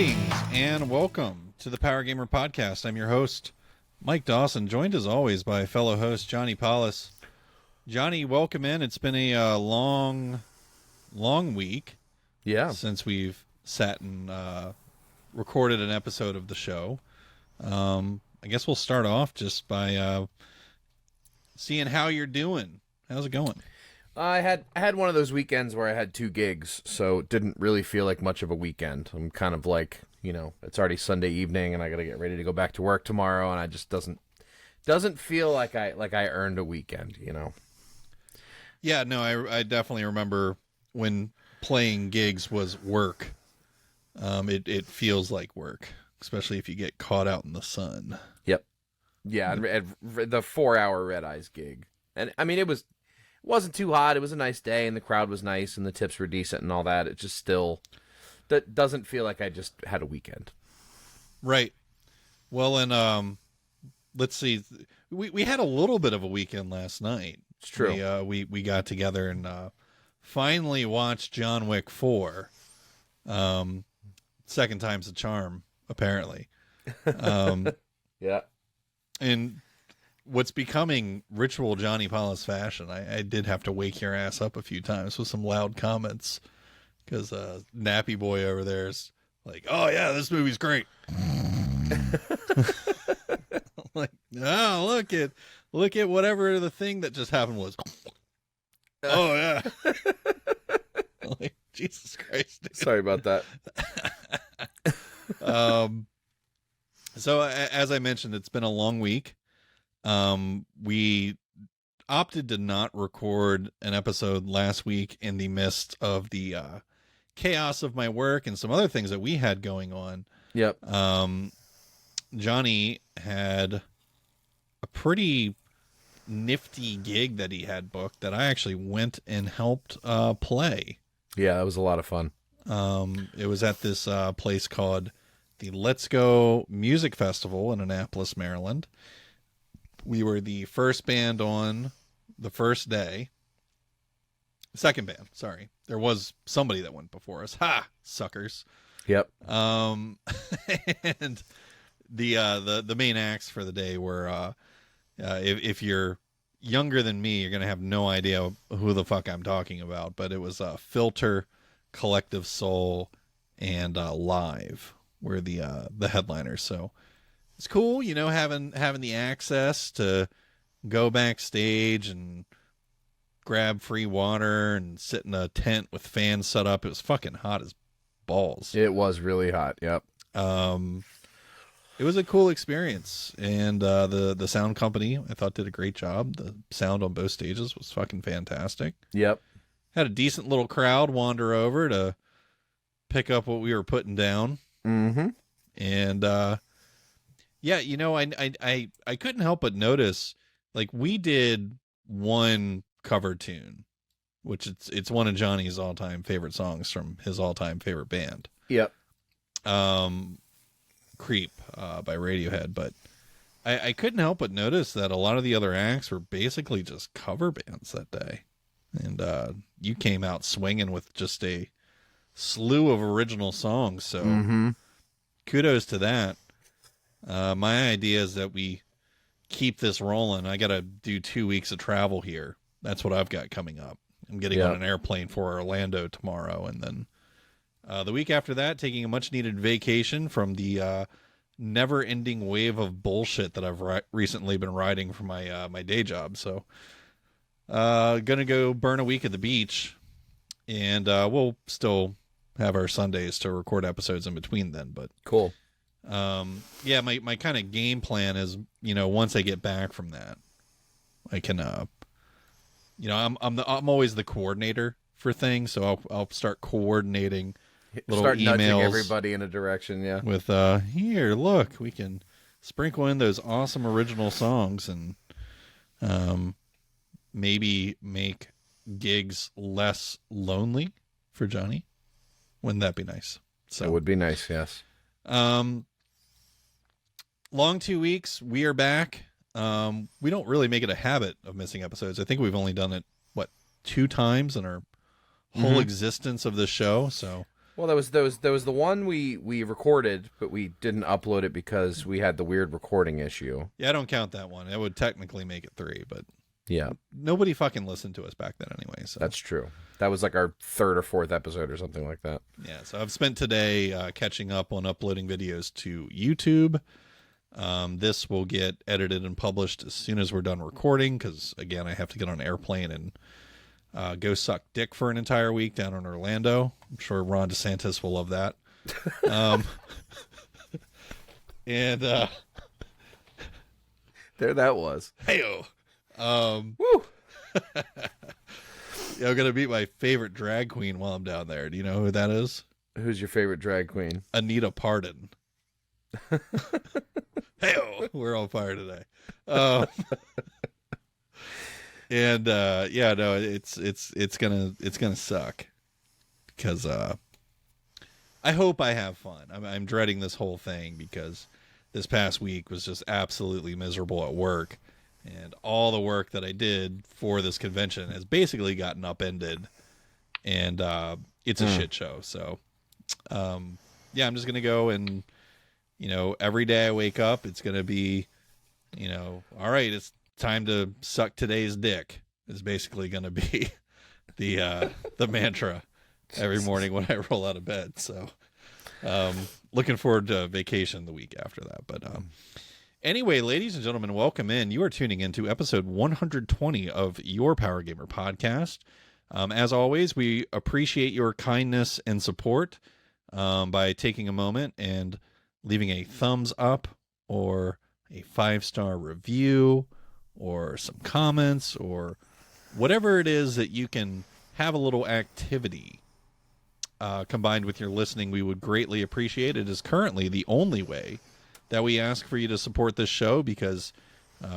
Greetings and welcome to the Power Gamer Podcast. I'm your host, Mike Dawson, joined as always by fellow host Johnny Paulus. Johnny, welcome in. It's been a long week since we've sat and recorded an episode of the show. I guess we'll start off just by seeing how you're doing. How's it going? I had one of those weekends where I had 2 gigs, so it didn't really feel like much of a weekend. I'm kind of like, it's already Sunday evening and I got to get ready to go back to work tomorrow, and I just doesn't feel like I earned a weekend, Yeah, no, I definitely remember when playing gigs was work. It feels like work, especially if you get caught out in the sun. Yep. Yeah, and the 4-hour Red Eyes gig. And I mean, it wasn't too hot. It was a nice day, and the crowd was nice, and the tips were decent and all that. It just still that doesn't feel like I just had a weekend. Right. Well, and let's see. We had a little bit of a weekend last night. It's true. We got together and finally watched John Wick 4. Second time's a charm, apparently. Yeah. And what's becoming ritual Johnny Paulus fashion, I did have to wake your ass up a few times with some loud comments because Nappy Boy over there is like, oh yeah, this movie's great. Like, oh, look at whatever the thing that just happened was. Oh yeah. Like, Jesus Christ, dude. Sorry about that. So as I mentioned, it's been a long week. We opted to not record an episode last week in the midst of the chaos of my work and some other things that we had going on. Yep. Johnny had a pretty nifty gig that he had booked that I actually went and helped play. Yeah, that was a lot of fun. It was at this place called the Let's Go Music Festival in Annapolis, Maryland. We were the first band on the first day. Second band, sorry. There was somebody that went before us. Ha! Suckers. Yep. And the main acts for the day were if you're younger than me, you're gonna have no idea who the fuck I'm talking about, but it was Filter, Collective Soul, and Live were the headliners. So it's cool, having the access to go backstage and grab free water and sit in a tent with fans set up. It was fucking hot as balls. It was really hot. Yep. It was a cool experience, and the sound company I thought did a great job. The sound on both stages was fucking fantastic. Yep. Had a decent little crowd wander over to pick up what we were putting down. Mm-hmm. And yeah, I couldn't help but notice, like, we did one cover tune, which it's one of Johnny's all-time favorite songs from his all-time favorite band. Yep. Creep by Radiohead, but I couldn't help but notice that a lot of the other acts were basically just cover bands that day. And you came out swinging with just a slew of original songs, so kudos to that. My idea is that we keep this rolling. I gotta do 2 weeks of travel here. That's what I've got coming up. I'm getting on an airplane for Orlando tomorrow, and then the week after that, taking a much needed vacation from the never ending wave of bullshit that I've recently been riding for my my day job. So gonna go burn a week at the beach, and we'll still have our Sundays to record episodes in between then, but cool. Yeah, my kind of game plan is, once I get back from that, I can I'm always the coordinator for things, so I'll start coordinating little start emails, nudging everybody in a direction, yeah. With here, look, we can sprinkle in those awesome original songs and maybe make gigs less lonely for Johnny. Wouldn't that be nice? So it would be nice, yes. Long 2 weeks. We are back. We don't really make it a habit of missing episodes. I think we've only done it 2 times in our whole existence of this show. So Well, there was the one we recorded, but we didn't upload it because we had the weird recording issue. Yeah, I don't count that one. It would technically make it 3, but Yeah, nobody fucking listened to us back then anyway. So that's true. That was like our third or fourth episode or something like that. yeah, so I've spent today catching up on uploading videos to YouTube. This will get edited and published as soon as we're done recording because, again, I have to get on an airplane and go suck dick for an entire week down in Orlando. I'm sure Ron DeSantis will love that. And There that was. hey-o. Woo! Yeah, I'm gonna meet my favorite drag queen while I'm down there. Do you know who that is? Who's your favorite drag queen? Anita Pardon. Hey-o, we're on fire today. And yeah, no, it's gonna suck because I hope I have fun. I'm dreading this whole thing because this past week was just absolutely miserable at work. And all the work that I did for this convention has basically gotten upended, and it's a shit show. So, yeah, I'm just gonna go and, every day I wake up, it's gonna be, all right, it's time to suck today's dick. Is basically gonna be the mantra every morning when I roll out of bed. So, looking forward to vacation the week after that, but. Anyway, ladies and gentlemen, welcome in. You are tuning into episode 120 of your Power Gamer podcast. As always, we appreciate your kindness and support by taking a moment and leaving a thumbs up or a 5-star review or some comments or whatever it is that you can have a little activity combined with your listening. We would greatly appreciate it. It is currently the only way that we ask for you to support this show because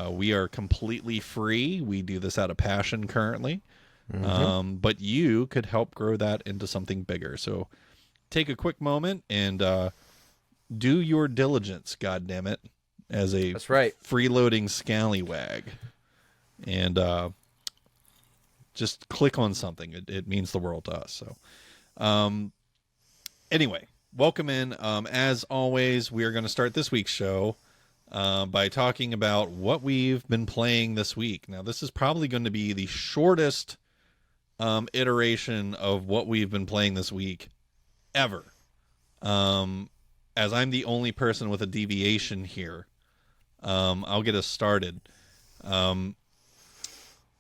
we are completely free. We do this out of passion currently. But you could help grow that into something bigger. So take a quick moment and do your diligence, goddammit, as a That's right. freeloading scallywag. And just click on something. It means the world to us. So anyway. Welcome in. As always, we are going to start this week's show by talking about what we've been playing this week. Now, this is probably going to be the shortest iteration of what we've been playing this week ever. As I'm the only person with a deviation here, I'll get us started. I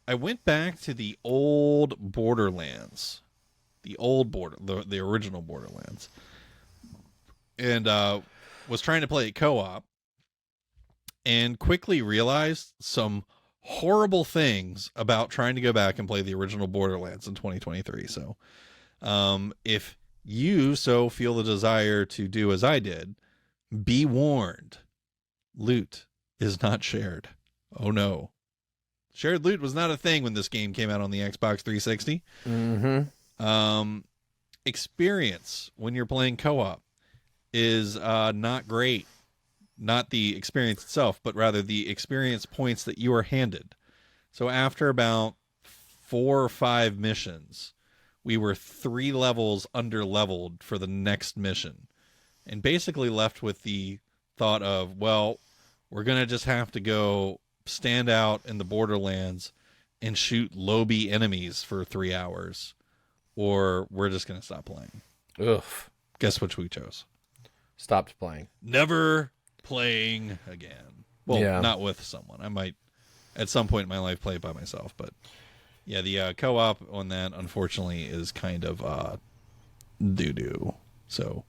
went back to the old Borderlands, the original Borderlands. And was trying to play it co-op and quickly realized some horrible things about trying to go back and play the original Borderlands in 2023. So if you so feel the desire to do as I did, be warned. Loot is not shared. Oh no. Shared loot was not a thing when this game came out on the Xbox 360. Experience when you're playing co-op is not great. Not the experience itself, but rather the experience points that you are handed. So after about 4 or 5 missions, we were 3 levels under-leveled for the next mission. And basically left with the thought of, well, we're going to just have to go stand out in the Borderlands and shoot low-B enemies for 3 hours. Or we're just going to stop playing. Ugh. Guess which we chose? Stopped playing. Never playing again. Well, Yeah. not with someone. I might, at some point in my life, play it by myself. But yeah, the co-op on that, unfortunately, is kind of doo-doo. So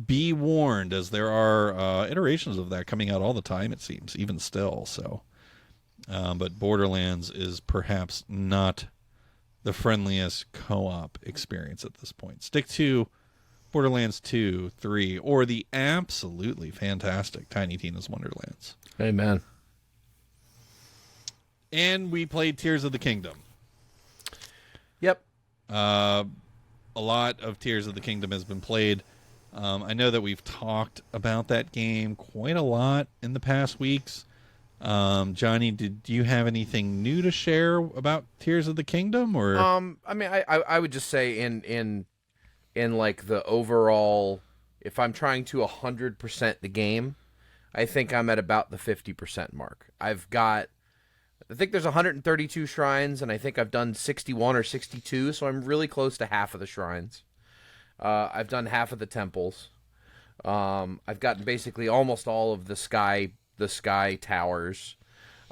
be warned, as there are iterations of that coming out all the time, it seems, even still. So, but Borderlands is perhaps not the friendliest co-op experience at this point. Stick to Borderlands 2, 3, or the absolutely fantastic Tiny Tina's Wonderlands. Amen. And we played Tears of the Kingdom. Yep. A lot of Tears of the Kingdom has been played. I know that we've talked about that game quite a lot in the past weeks. Johnny, did you have anything new to share about Tears of the Kingdom? Or I mean, I would just say in in like the overall. If I'm trying to 100% the game, I think I'm at about the 50% mark. I think there's 132 shrines, and I think I've done 61 or 62, so I'm really close to half of the shrines. I've done half of the temples. I've gotten basically almost all of the sky towers.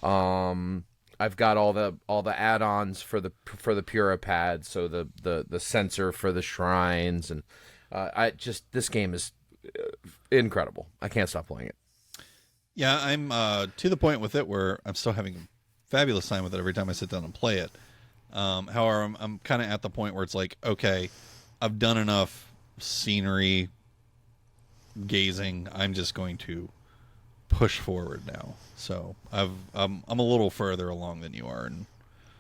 I've got all the add-ons for the Puripad, so the sensor for the shrines, and this game is incredible. I can't stop playing it. Yeah, I'm to the point with it where I'm still having a fabulous time with it every time I sit down and play it. However, I'm kind of at the point where it's like, okay, I've done enough scenery gazing. I'm just going to push forward now. So I'm a little further along than you are in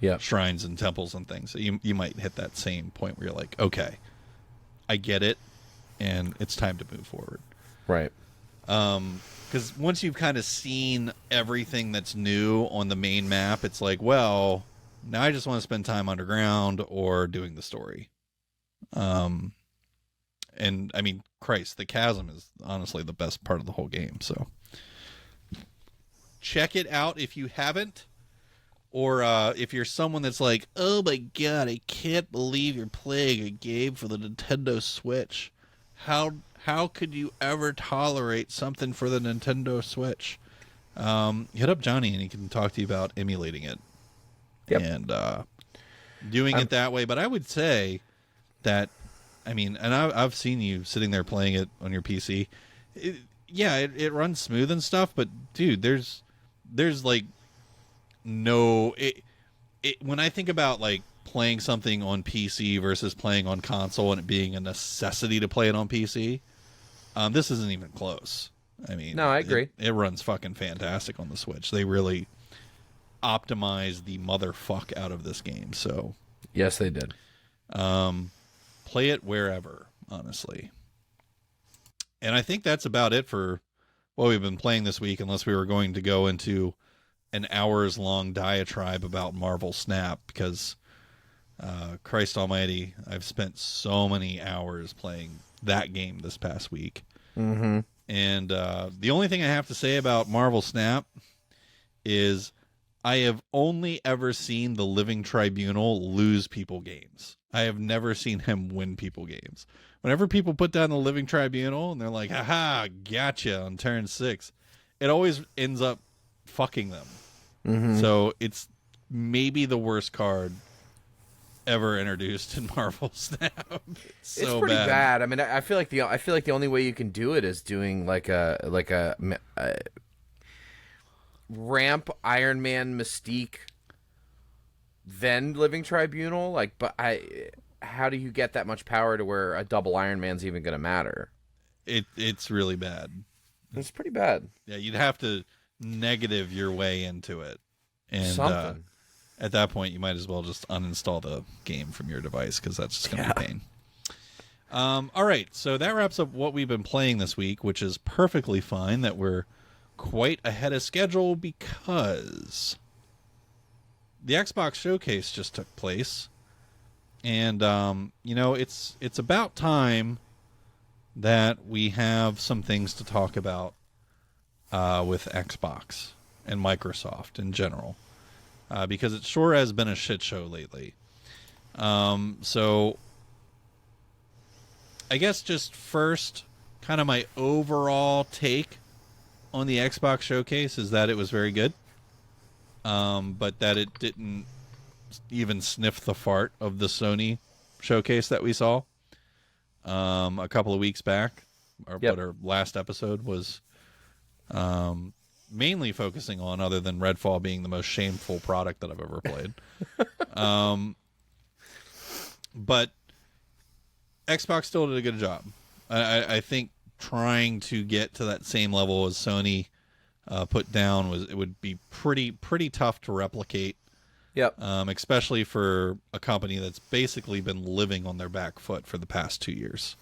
Yeah. shrines and temples and things. So you might hit that same point where you're like, okay, I get it, and it's time to move forward. Right. Because once you've kind of seen everything that's new on the main map, it's like, well, now I just want to spend time underground or doing the story. And I mean, Christ, the chasm is honestly the best part of the whole game. So check it out if you haven't, or if you're someone that's like, oh my god, I can't believe you're playing a game for the Nintendo Switch. How could you ever tolerate something for the Nintendo Switch? Hit up Johnny and he can talk to you about emulating it. Yep. And doing it that way. But I would say that, I mean, and I've seen you sitting there playing it on your PC. It runs smooth and stuff, but dude, there's like no when I think about like playing something on PC versus playing on console and it being a necessity to play it on PC, this isn't even close. I mean, no, I agree. It runs fucking fantastic on the Switch. They really optimized the motherfuck out of this game. So Yes, they did. Play it wherever, honestly. And I think that's about it for what we've been playing this week, unless we were going to go into an hours-long diatribe about Marvel Snap, because Christ almighty, I've spent so many hours playing that game this past week. Mm-hmm. And the only thing I have to say about Marvel Snap is I have only ever seen the Living Tribunal lose people games. I have never seen him win people games. Whenever people put down the Living Tribunal and they're like, haha, gotcha on turn 6, it always ends up fucking them. Mm-hmm. So it's maybe the worst card ever introduced in Marvel Snap. It's pretty bad. I mean, I feel like the only way you can do it is doing like a ramp Iron Man Mystique, then Living Tribunal. Like, but how do you get that much power to where a double Iron Man's even going to matter? It's really bad. It's pretty bad. Yeah, you'd have to negative your way into it, and Something. At that point, you might as well just uninstall the game from your device, because that's just going to be pain. All right, so that wraps up what we've been playing this week, which is perfectly fine that we're quite ahead of schedule because the Xbox Showcase just took place. And, it's about time that we have some things to talk about with Xbox and Microsoft in general. Because it sure has been a shit show lately. So I guess just first, kind of my overall take on the Xbox Showcase is that it was very good. But that it didn't even sniff the fart of the Sony Showcase that we saw a couple of weeks back. What our last episode was mainly focusing on, other than Redfall being the most shameful product that I've ever played. But Xbox still did a good job. I think trying to get to that same level as Sony put down would be pretty tough to replicate. Yep. Especially for a company that's basically been living on their back foot for the past 2 years.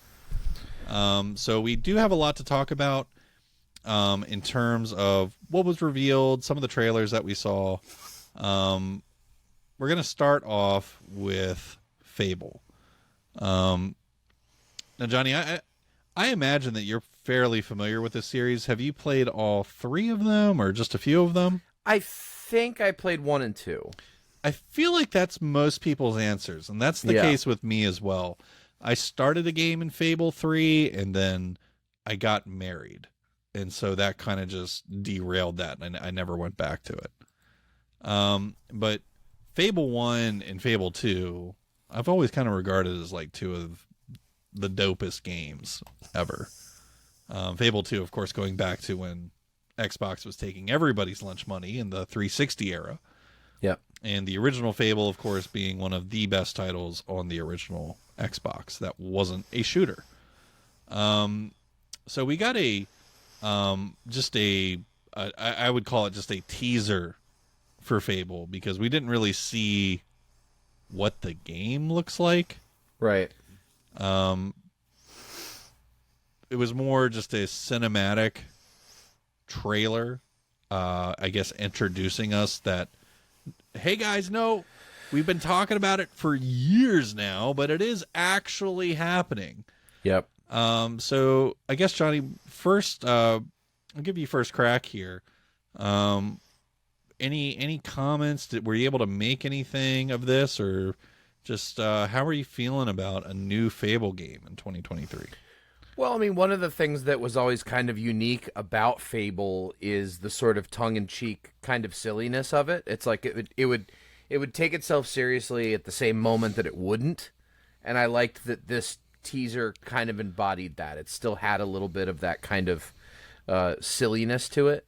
So we do have a lot to talk about in terms of what was revealed, some of the trailers that we saw. We're going to start off with Fable. Now, Johnny, I imagine that you're fairly familiar with this series. Have you played all three of them or just a few of them? I think I played 1 and 2. I feel like that's most people's answers, and that's the Yeah. case with me as well. I started a game in Fable 3, and then I got married. And so that kind of just derailed that, and I never went back to it. But Fable 1 and Fable 2, I've always kind of regarded as like two of the dopest games ever. Fable 2, of course, going back to when Xbox was taking everybody's lunch money in the 360 era. Yep. And the original Fable, of course, being one of the best titles on the original Xbox that wasn't a shooter. So we got just I would call it just a teaser for Fable, because we didn't really see what the game looks like. Right. It was more just a cinematic trailer, I guess, introducing us that, hey guys, no, we've been talking about it for years now, but it is actually happening. Yep. So I guess, Johnny, first, I'll give you first crack here. Any comments? Were you able to make anything of this, or just how are you feeling about a new Fable game in 2023? Well, I mean, one of the things that was always kind of unique about Fable is the sort of tongue-in-cheek kind of silliness of it. It's like it would take itself seriously at the same moment that it wouldn't, and I liked that this teaser kind of embodied that. It still had a little bit of that kind of silliness to it.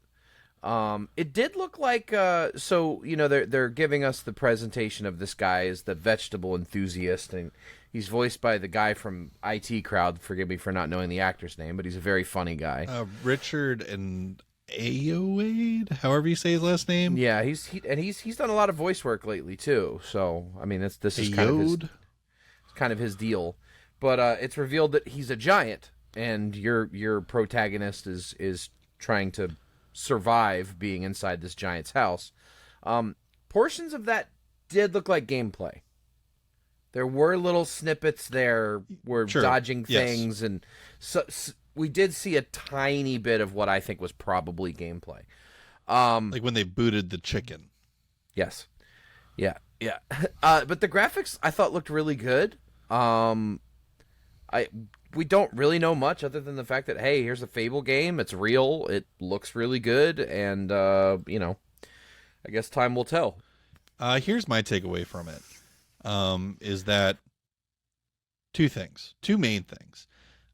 It did look like so they're giving us the presentation of this guy as the vegetable enthusiast, and he's voiced by the guy from IT Crowd. Forgive me for not knowing the actor's name, but he's a very funny guy. Richard and Ayoade, however you say his last name. Yeah, he's done a lot of voice work lately too. So I mean, this is kind of his deal. But it's revealed that he's a giant, and your protagonist is trying to survive being inside this giant's house. Portions of that did look like gameplay. There were little snippets there where Sure. dodging Yes. things, and so we did see a tiny bit of what I think was probably gameplay. Like when they booted the chicken. Yes. Yeah. Yeah. But the graphics I thought looked really good. We don't really know much other than the fact that, hey, here's a Fable game. It's real. It looks really good, and I guess time will tell. Here's my takeaway from it. Is that two main things.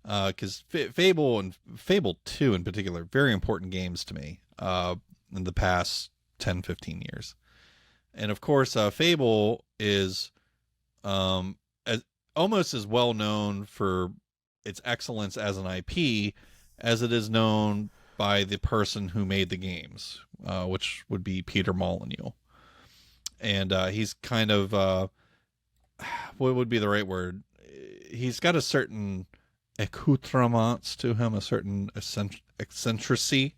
Because Fable and Fable 2 in particular, very important games to me in the past 10, 15 years. And of course, Fable is almost as well known for its excellence as an IP as it is known by the person who made the games, which would be Peter Molyneux. And he's kind of, what would be the right word? He's got a certain accoutrements to him, a certain eccentricity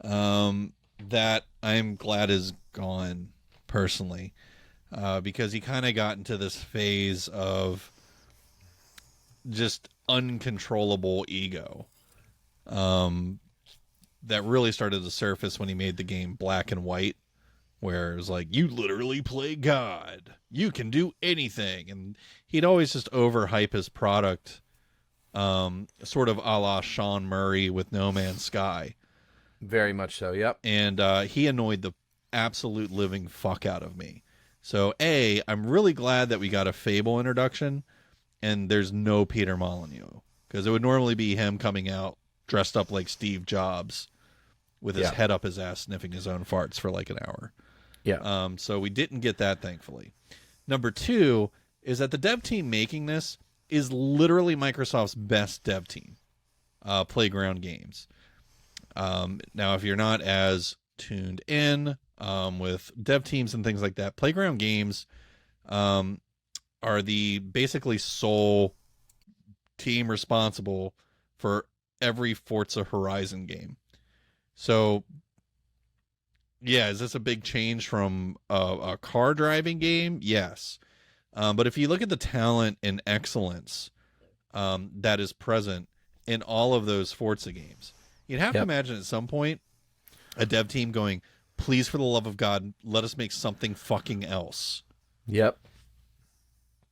that I'm glad is gone personally, because he kind of got into this phase of just uncontrollable ego that really started to surface when he made the game Black and White, where it was like, you literally play God, you can do anything, and he'd always just overhype his product, sort of a la Sean Murray with No Man's Sky. Very much so. Yep. And he annoyed the absolute living fuck out of me. So I'm really glad that we got a Fable introduction and there's no Peter Molyneux, because it would normally be him coming out dressed up like Steve Jobs with his head up his ass sniffing his own farts for like an hour. Yeah. So we didn't get that, thankfully. Number two is that the dev team making this is literally Microsoft's best dev team, Playground Games. Now, if you're not as tuned in with dev teams and things like that, Playground Games are the basically sole team responsible for every Forza Horizon game. So, yeah, is this a big change from a car driving game? Yes. But if you look at the talent and excellence that is present in all of those Forza games. You'd have to Yep. imagine at some point a dev team going, please, for the love of God, let us make something fucking else. Yep.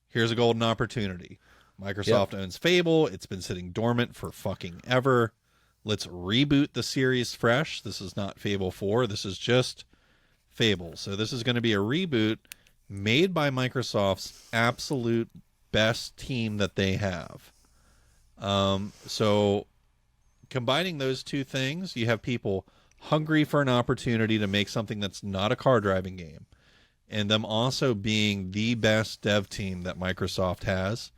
Here's a golden opportunity. Microsoft owns Fable. It's been sitting dormant for fucking ever. Let's reboot the series fresh. This is not Fable 4. This is just Fable. So this is going to be a reboot made by Microsoft's absolute best team that they have. So combining those two things, you have people hungry for an opportunity to make something that's not a car driving game, and them also being the best dev team that Microsoft has.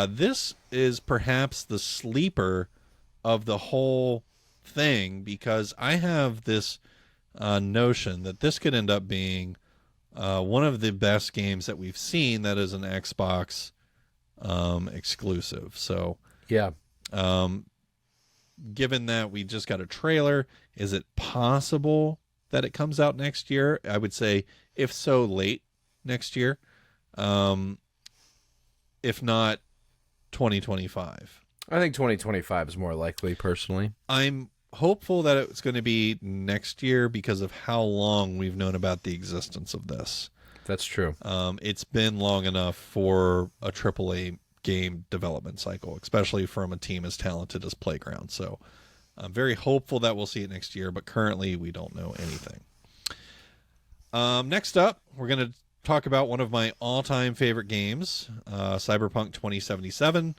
This is perhaps the sleeper of the whole thing, because I have this notion that this could end up being one of the best games that we've seen that is an Xbox exclusive. So Yeah. given that we just got a trailer, is it possible that it comes out next year? I would say, if so, late next year. If not, 2025. I think 2025 is more likely, personally. I'm hopeful that it's going to be next year because of how long we've known about the existence of this. That's true. It's been long enough for a AAA game development cycle, especially from a team as talented as Playground. So I'm very hopeful that we'll see it next year, but currently we don't know anything. Next up, we're going to talk about one of my all-time favorite games, Cyberpunk 2077.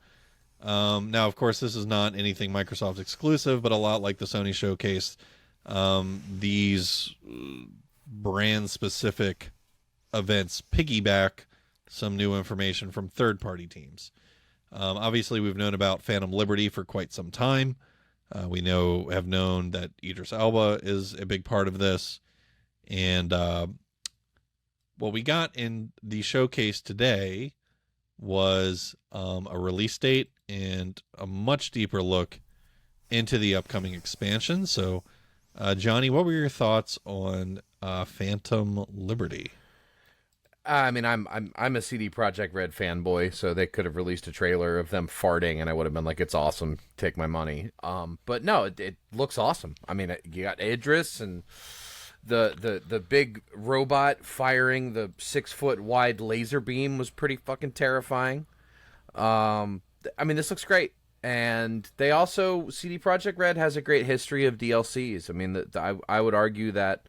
Now, of course, this is not anything Microsoft exclusive, but a lot like the Sony showcase, these brand-specific events piggyback some new information from third-party teams. Obviously, we've known about Phantom Liberty for quite some time. We have known that Idris Elba is a big part of this. And what we got in the showcase today was a release date and a much deeper look into the upcoming expansion. So, Johnny, what were your thoughts on Phantom Liberty? I mean, I'm a CD Projekt Red fanboy, so they could have released a trailer of them farting, and I would have been like, "It's awesome, take my money." But no, it looks awesome. I mean, you got Idris and the big robot firing the 6-foot wide laser beam was pretty fucking terrifying. I mean, this looks great, and they also CD Projekt Red has a great history of DLCs. I mean, I would argue that.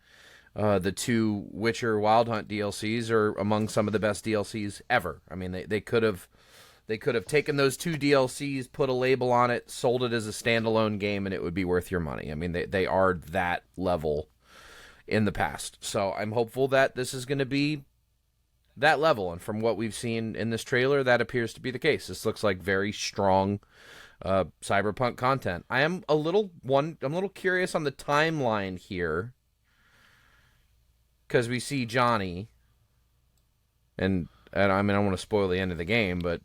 The two Witcher Wild Hunt DLCs are among some of the best DLCs ever. I mean, they could have taken those two DLCs, put a label on it, sold it as a standalone game, and it would be worth your money. I mean, they are that level in the past. So I'm hopeful that this is going to be that level. And from what we've seen in this trailer, that appears to be the case. This looks like very strong Cyberpunk content. I'm a little curious on the timeline here. Because we see Johnny, and I mean, I don't want to spoil the end of the game, but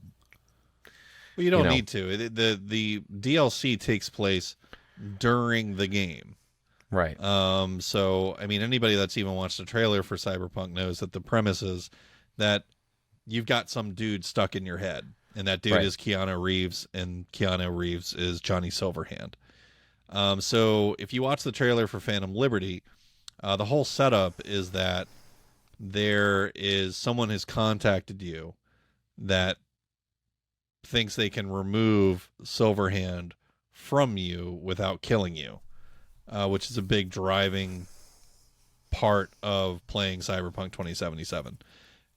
well, you don't need to. The DLC takes place during the game, right? So I mean, anybody that's even watched the trailer for Cyberpunk knows that the premise is that you've got some dude stuck in your head, and that dude is Keanu Reeves, and Keanu Reeves is Johnny Silverhand. So if you watch the trailer for Phantom Liberty. The whole setup is that there is someone has contacted you that thinks they can remove Silverhand from you without killing you, which is a big driving part of playing Cyberpunk 2077.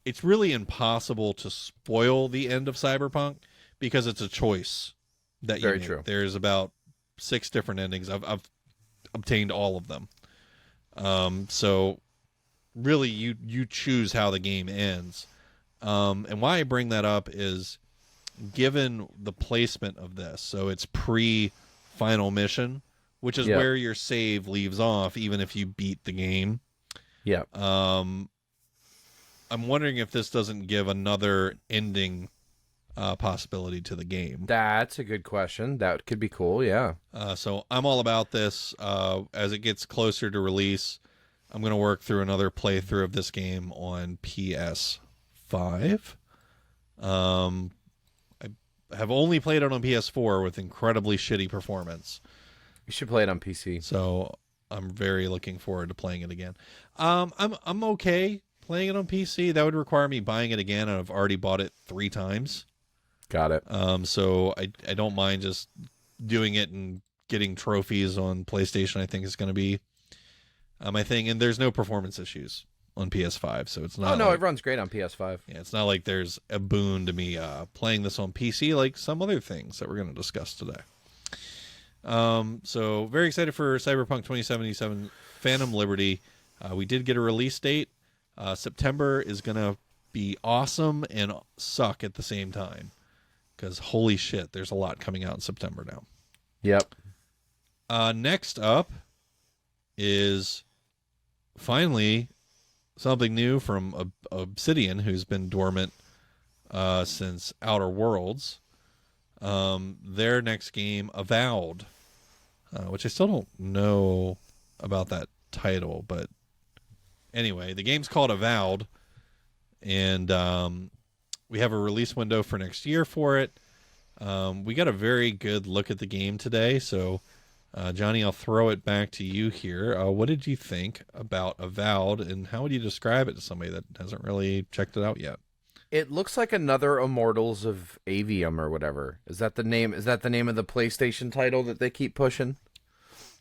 It's really impossible to spoil the end of Cyberpunk because it's a choice that you make. True. There's about 6 different endings. I've obtained all of them. So really you choose how the game ends. And why I bring that up is given the placement of this. So it's pre-final mission, which is where your save leaves off, even if you beat the game. Yeah. I'm wondering if this doesn't give another ending possibility to the game. That's a good question. That could be cool, yeah. So I'm all about this. As it gets closer to release, I'm going to work through another playthrough of this game on PS5. have only played it on PS4 with incredibly shitty performance. You should play it on PC. So I'm very looking forward to playing it again. I'm okay playing it on PC. That would require me buying it again, and I've already bought it 3 times. Got it. So I don't mind just doing it and getting trophies on PlayStation. I think is going to be my thing, and there's no performance issues on PS5, so it's not. Oh no, like, it runs great on PS5. yeah, it's not like there's a boon to me playing this on PC like some other things that we're going to discuss today. So very excited for Cyberpunk 2077 Phantom Liberty. We did get a release date. September is going to be awesome and suck at the same time. Because holy shit, there's a lot coming out in September now. Yep. Next up is finally something new from Obsidian, who's been dormant since Outer Worlds. Their next game, Avowed, which I still don't know about that title, but anyway, the game's called Avowed, and we have a release window for next year for it. We got a very good look at the game today, so Johnny, I'll throw it back to you here. What did you think about Avowed, and how would you describe it to somebody that hasn't really checked it out yet? It looks like another Immortals of Avium or whatever. Is that the name? Is that the name of the PlayStation title that they keep pushing?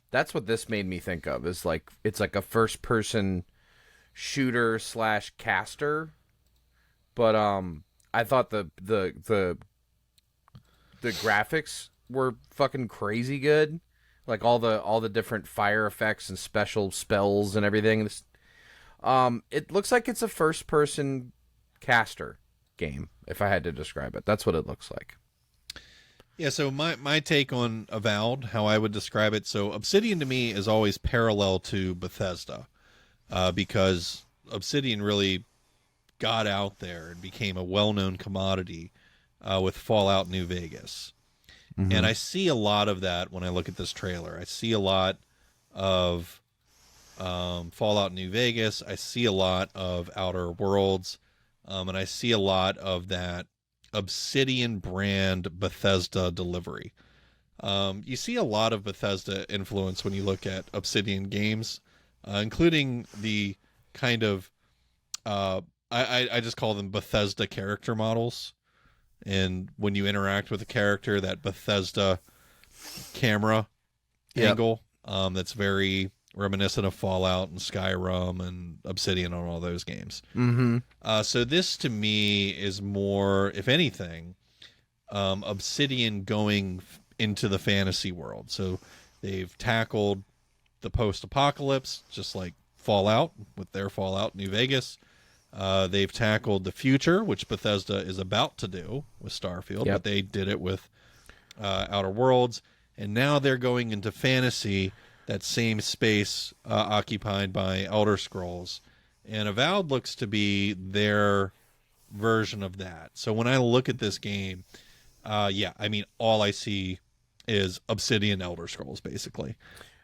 That's what this made me think of. Is like it's like a first-person shooter / caster, but I thought the graphics were fucking crazy good, like all the different fire effects and special spells and everything. It looks like it's a first-person caster game, if I had to describe it. That's what it looks like. Yeah, so my take on Avowed, how I would describe it, so Obsidian to me is always parallel to Bethesda, because Obsidian really got out there and became a well-known commodity with Fallout New Vegas. Mm-hmm. And I see a lot of that when I look at this trailer. I see a lot of Fallout New Vegas. I see a lot of Outer Worlds. And I see a lot of that Obsidian brand Bethesda delivery. You see a lot of Bethesda influence when you look at Obsidian games, including the kind of, I just call them Bethesda character models. And when you interact with a character, that Bethesda camera angle, that's very reminiscent of Fallout and Skyrim and Obsidian on all those games. Mm-hmm. So this to me is more, if anything, Obsidian going into the fantasy world. So they've tackled the post-apocalypse, just like Fallout with their Fallout New Vegas. They've tackled the future, which Bethesda is about to do with Starfield, but they did it with Outer Worlds. And now they're going into fantasy, that same space occupied by Elder Scrolls. And Avowed looks to be their version of that. So when I look at this game, I mean, all I see is Obsidian Elder Scrolls, basically.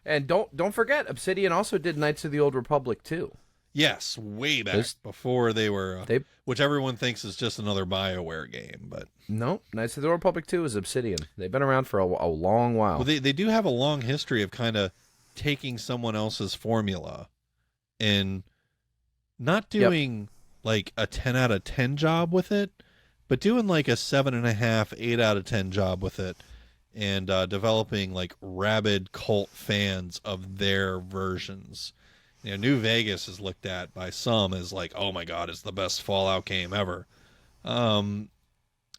And don't forget, Obsidian also did Knights of the Old Republic, too. Yes, way back before they were, which everyone thinks is just another BioWare game, but no, Knights of the Old Republic 2 is Obsidian. They've been around for a long while. Well, they do have a long history of kind of taking someone else's formula and not doing like a 10 out of 10 job with it, but doing like a 7.5, 8 out of 10 job with it, and developing like rabid cult fans of their versions. You know, New Vegas is looked at by some as like, oh my god, it's the best Fallout game ever. And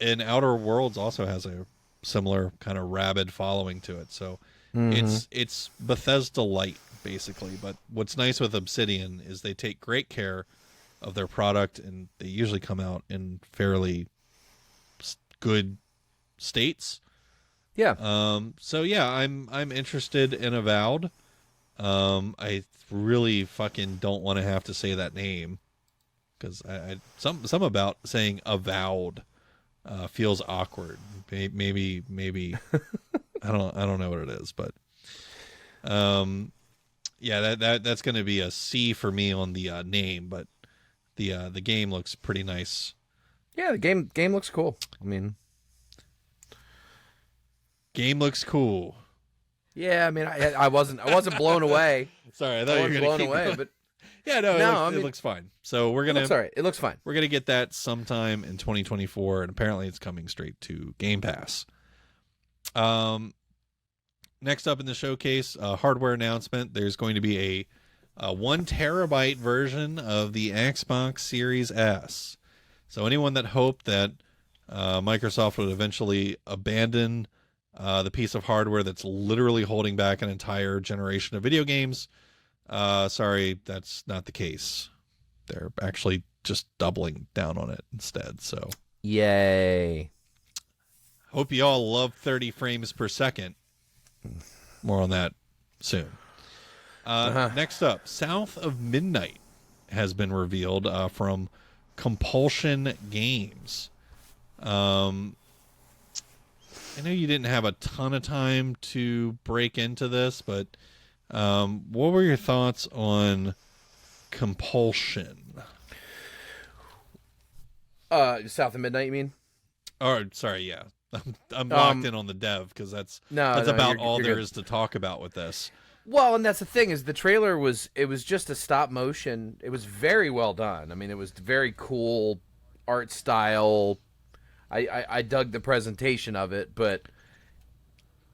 Outer Worlds also has a similar kind of rabid following to it. So it's Bethesda light, basically. But what's nice with Obsidian is they take great care of their product, and they usually come out in fairly good states. Yeah. So yeah, I'm interested in Avowed. I really fucking don't want to have to say that name, because some about saying Avowed feels awkward. Maybe I don't know what it is, but that's going to be a C for me on the name, but the game looks pretty nice. Yeah, the game looks cool. I mean, Game looks cool. Yeah, I mean, I wasn't blown away. Sorry, I I thought you were wasn't gonna blown keep away, going. but Yeah, no, no, I it mean, looks fine. So we're it looks gonna all right. It looks fine. we're gonna get that sometime in 2024, and apparently it's coming straight to Game Pass. Next up in the showcase, hardware announcement. There's going to be a 1 terabyte version of the Xbox Series S. So anyone that hoped that Microsoft would eventually abandon the piece of hardware that's literally holding back an entire generation of video games, sorry, that's not the case. They're actually just doubling down on it instead. So Yay! hope you all love 30 frames per second. More on that soon. Next up, South of Midnight has been revealed from Compulsion Games. I know you didn't have a ton of time to break into this, but what were your thoughts on Compulsion? South of Midnight, you mean? Or sorry, yeah, I'm locked in on the dev because that's about all there is to talk about with this. Well, and that's the thing is the trailer was just a stop motion. It was very well done. I mean, it was very cool art style. I dug the presentation of it, but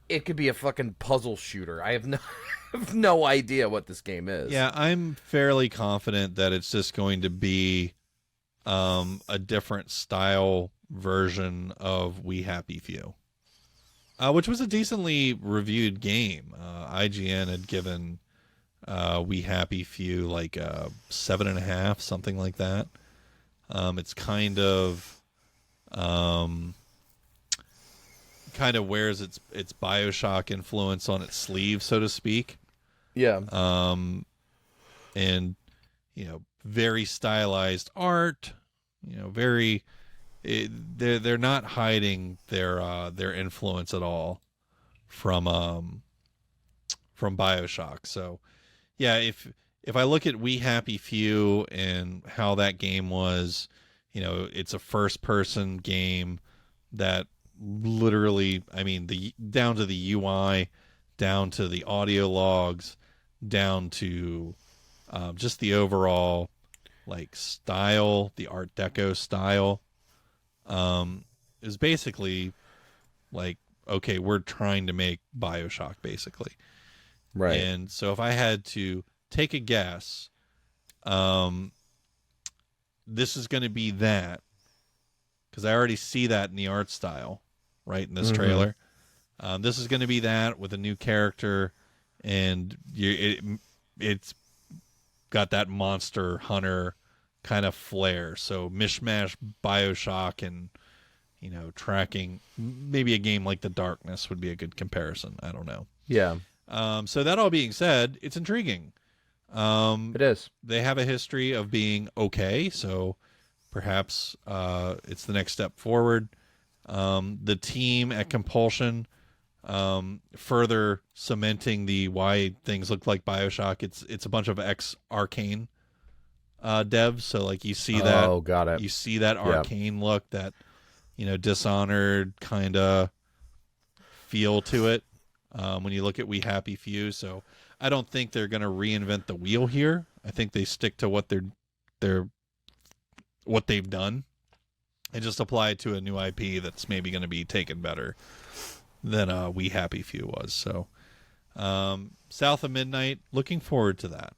it could be a fucking puzzle shooter. I have no I have no idea what this game is. Yeah, I'm fairly confident that it's just going to be a different style version of We Happy Few, which was a decently reviewed game. IGN had given We Happy Few like 7.5, something like that. It's kind of wears its BioShock influence on its sleeve, so to speak. Yeah. And very stylized art. They're not hiding their influence at all from BioShock. So yeah, if I look at We Happy Few and how that game was, it's a first person game that literally, I mean, down to the UI, down to the audio logs, down to just the overall like style, the Art Deco style, is basically like, okay, we're trying to make BioShock basically. Right. And so if I had to take a guess, this is going to be that, because I already see that in the art style, right, in this trailer. This is going to be that with a new character, and it's got that Monster Hunter kind of flair. So mishmash BioShock and tracking. Maybe a game like The Darkness would be a good comparison. I don't know. Yeah. So that all being said, it's intriguing. It is. They have a history of being okay, so perhaps it's the next step forward. The team at Compulsion, further cementing the why things look like BioShock. It's a bunch of ex-Arcane devs, so like you see that. Oh, got it. You see that Arcane look, that Dishonored kind of feel to it. When you look at We Happy Few, so I don't think they're going to reinvent the wheel here. I think they stick to what they've done and just apply it to a new IP that's maybe going to be taken better than We Happy Few was. So South of Midnight, looking forward to that.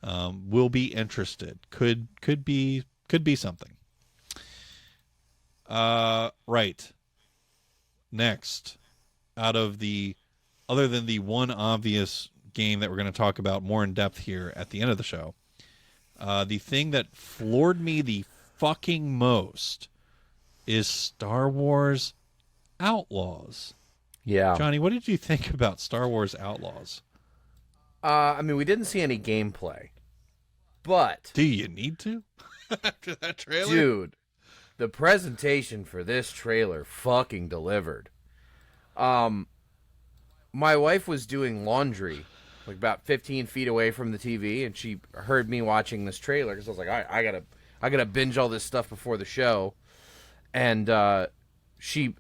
Will be interested. Could be something. Right. Next, other than the one obvious game that we're going to talk about more in depth here at the end of the show, the thing that floored me the fucking most is Star Wars Outlaws. Yeah. Johnny, what did you think about Star Wars Outlaws? I mean, we didn't see any gameplay, but Do you need to after that trailer? dude, the presentation for this trailer fucking delivered. My wife was doing laundry like about 15 feet away from the TV, and she heard me watching this trailer because I was like, I gotta binge all this stuff before the show. And she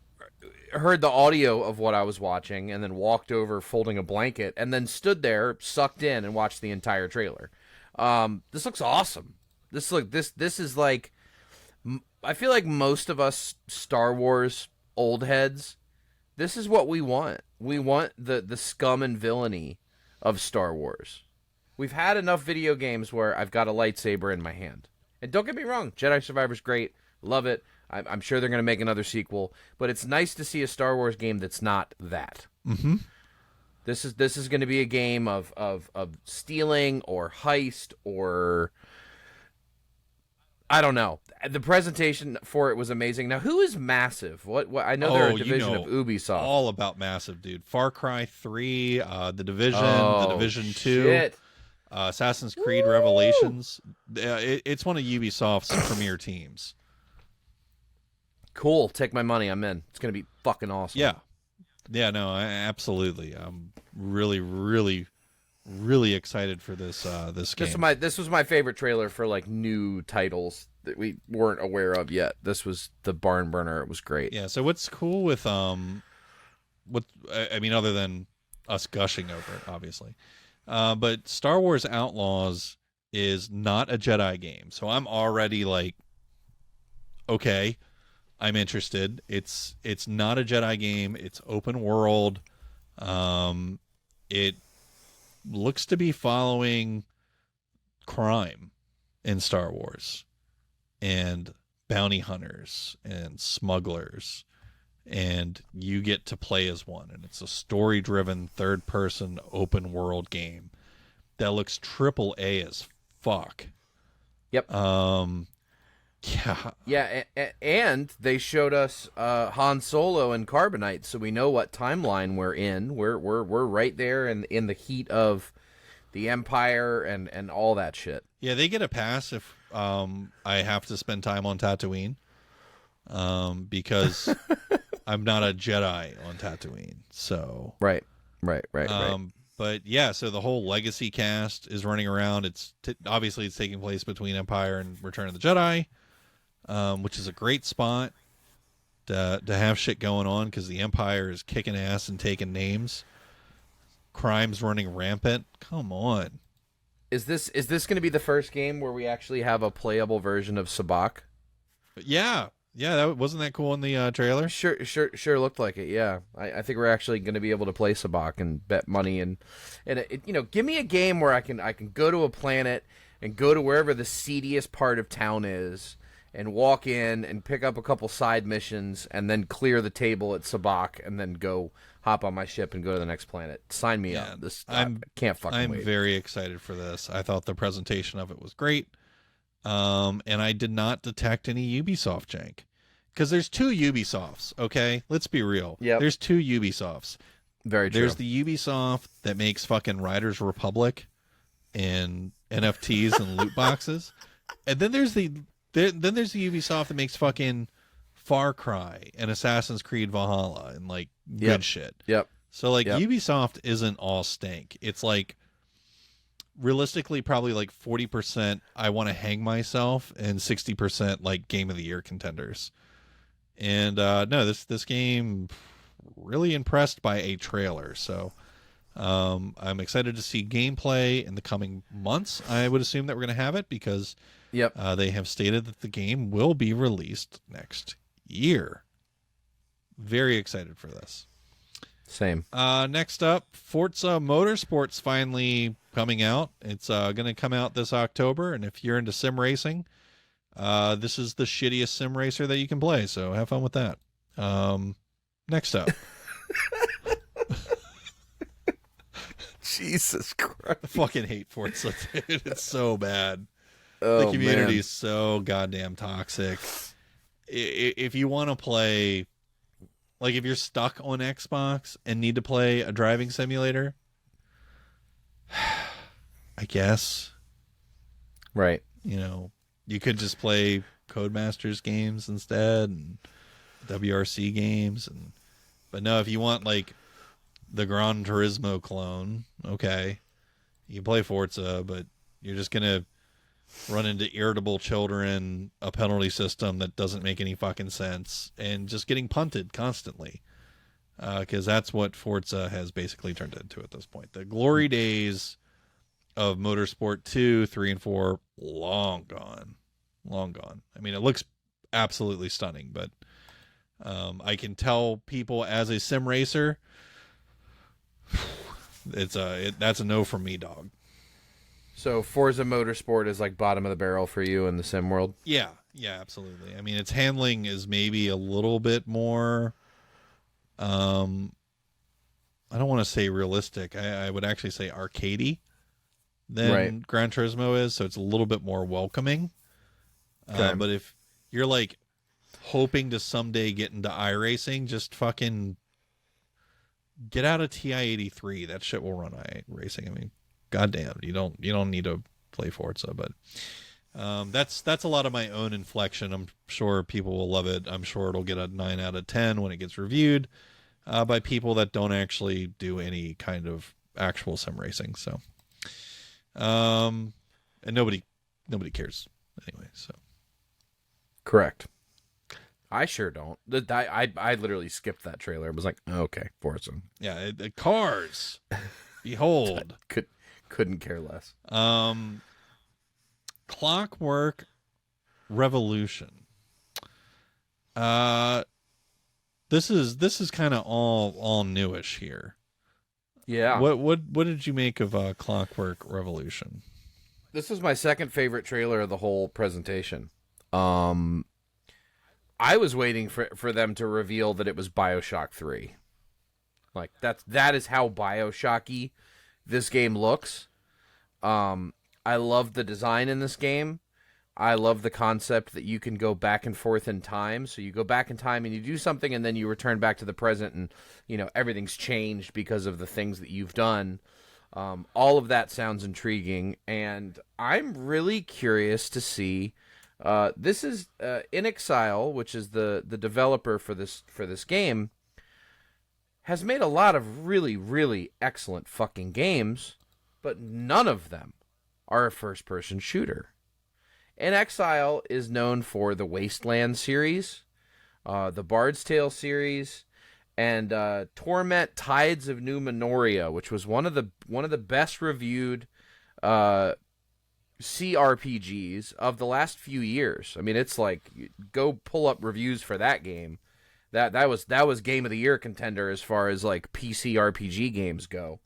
heard the audio of what I was watching and then walked over folding a blanket and then stood there sucked in and watched the entire trailer. This looks awesome. This is like, I feel like most of us Star Wars old heads, this is what we want. We want the scum and villainy of Star Wars. We've had enough video games where I've got a lightsaber in my hand. And don't get me wrong, Jedi Survivor's great. Love it. I'm sure they're going to make another sequel, but it's nice to see a Star Wars game that's not that. Mm-hmm. This is going to be a game of stealing or heist or I don't know. The presentation for it was amazing. Now, who is Massive? What I know they're a division of Ubisoft. All about Massive, dude. Far Cry 3, The Division, Oh, The Division 2, shit. Assassin's Creed Revelations. It's one of Ubisoft's premier teams. Cool. Take my money. I'm in. It's going to be fucking awesome. Yeah. Yeah, no, absolutely. I'm really, really, really excited for this game. This was my favorite trailer for like new titles that we weren't aware of yet. This was the barn burner. It was great. Yeah, so what's cool with other than us gushing over it, obviously. But Star Wars Outlaws is not a Jedi game. So I'm already like, okay, I'm interested. It's not a Jedi game. It's open world. It looks to be following crime in Star Wars and bounty hunters and smugglers, and you get to play as one, and it's a story-driven third-person open world game that looks triple A as fuck. Yep. Yeah. Yeah, and they showed us Han Solo and Carbonite, so we know what timeline we're in. We're right there in the heat of the Empire and all that shit. Yeah, they get a pass if I have to spend time on Tatooine, because I'm not a Jedi on Tatooine. So Right. But yeah, so the whole Legacy cast is running around. It's obviously it's taking place between Empire and Return of the Jedi. Which is a great spot to have shit going on because the Empire is kicking ass and taking names. Crime's running rampant. Come on. Is this going to be the first game where we actually have a playable version of Sabacc? Yeah, that wasn't that cool in the trailer. Sure looked like it. Yeah, I think we're actually going to be able to play Sabacc and bet money and give me a game where I can go to a planet and go to wherever the seediest part of town is. And walk in and pick up a couple side missions and then clear the table at Sabacc and then go hop on my ship and go to the next planet. Sign me up. I can't fucking wait. I'm very excited for this. I thought the presentation of it was great. And I did not detect any Ubisoft jank. Because there's two Ubisofts, okay? Let's be real. Yep. There's two Ubisofts. Very true. There's the Ubisoft that makes fucking Riders Republic and NFTs and loot boxes. And then there's the Ubisoft that makes fucking Far Cry and Assassin's Creed Valhalla and like good shit. Yep. So like Ubisoft isn't all stank. It's like realistically probably like 40% I want to hang myself and 60% like game of the year contenders. And no, this game really impressed by a trailer. So I'm excited to see gameplay in the coming months. I would assume that we're going to have it because they have stated that the game will be released next year. Very excited for this. Same. Next up, Forza Motorsport's finally coming out. It's going to come out this October, and if you're into sim racing, this is the shittiest sim racer that you can play, so have fun with that. Next up. Jesus Christ. I fucking hate Forza, dude. It's so bad. Oh, the community man. is so goddamn toxic. If you want to play, like if you're stuck on Xbox and need to play a driving simulator, I guess. Right. You could just play Codemasters games instead and WRC games. But no, if you want like the Gran Turismo clone, okay, you can play Forza, but you're just going to run into irritable children, a penalty system that doesn't make any fucking sense, and just getting punted constantly. because that's what Forza has basically turned into at this point. The glory days of Motorsport 2, 3, and 4, long gone. Long gone. I mean, it looks absolutely stunning, but I can tell people as a sim racer, that's a no from me, dog. So Forza Motorsport is like bottom of the barrel for you in the sim world? Yeah, yeah, absolutely. I mean, its handling is maybe a little bit more, um, I don't want to say realistic. I would actually say arcadey Right. than Gran Turismo is, so it's a little bit more welcoming. Okay. But if you're like hoping to someday get into iRacing, just fucking get out of TI-83. That shit will run iRacing. I mean, goddamn, you don't need to play Forza, but that's a lot of my own inflection. I'm sure people will love it. I'm sure it'll get a 9 out of 10 when it gets reviewed by people that don't actually do any kind of actual sim racing. So, and nobody cares anyway. So, Correct. I sure don't. I literally skipped that trailer. I was like, okay, Forza. yeah, the cars. Behold. Couldn't care less. Clockwork Revolution. This is kind of all newish here. Yeah. What did you make of Clockwork Revolution? This was my second favorite trailer of the whole presentation. I was waiting for them to reveal that it was BioShock 3. Like that is how BioShocky this game looks. I love the design in this game. I love the concept that you can go back and forth in time. So you go back in time and you do something and then you return back to the present and, everything's changed because of the things that you've done. All of that sounds intriguing. And I'm really curious to see. This is In Exile, which is the developer for this game, has made a lot of really, really excellent fucking games, but none of them are a first-person shooter. In Exile is known for the Wasteland series, the Bard's Tale series, and Torment: Tides of Numenera, which was one of the best reviewed CRPGs of the last few years. I mean, it's like, go pull up reviews for that game. That was game of the year contender as far as like PC RPG games go.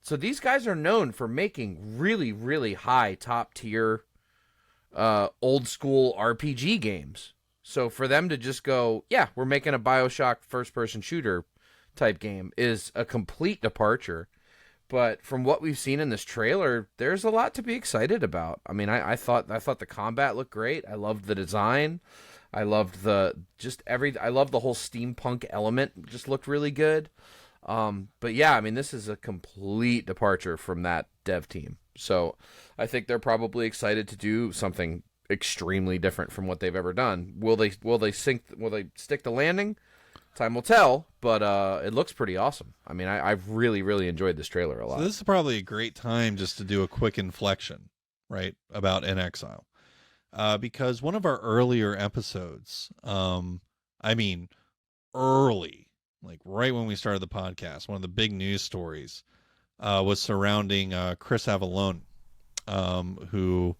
So these guys are known for making really, really high top tier old school RPG games. So for them to just go, yeah, we're making a BioShock first person shooter type game is a complete departure. But from what we've seen in this trailer, there's a lot to be excited about. I mean, I thought the combat looked great. I loved the design. I loved I loved the whole steampunk element. Just looked really good. But yeah, I mean, this is a complete departure from that dev team. So I think they're probably excited to do something extremely different from what they've ever done. Will they stick the landing? Time will tell, but it looks pretty awesome. I mean, I've really, really enjoyed this trailer a lot. So this is probably a great time just to do a quick inflection, right, about In Exile. Because one of our earlier episodes, I mean, early, like right when we started the podcast, one of the big news stories was surrounding Chris Avallone, who,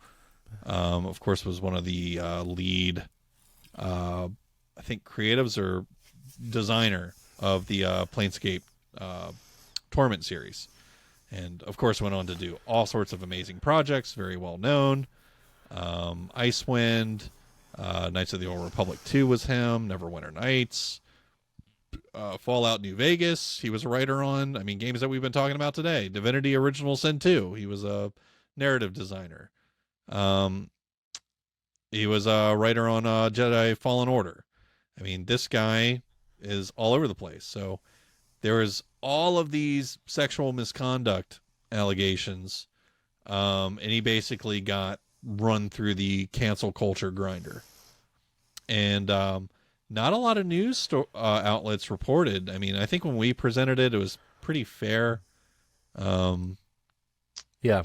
of course, was one of the lead, I think, creatives or designer of the Planescape Torment series, and of course went on to do all sorts of amazing projects, very well known. Icewind, Knights of the Old Republic 2 was him, Neverwinter Nights, Fallout New Vegas he was a writer on. I mean, games that we've been talking about today. Divinity Original Sin 2, he was a narrative designer. He was a writer on Jedi Fallen Order. I mean, this guy is all over the place. So there is all of these sexual misconduct allegations, and he basically got run through the cancel culture grinder. And not a lot of news outlets reported. I mean, I think when we presented it, it was pretty fair. Yeah.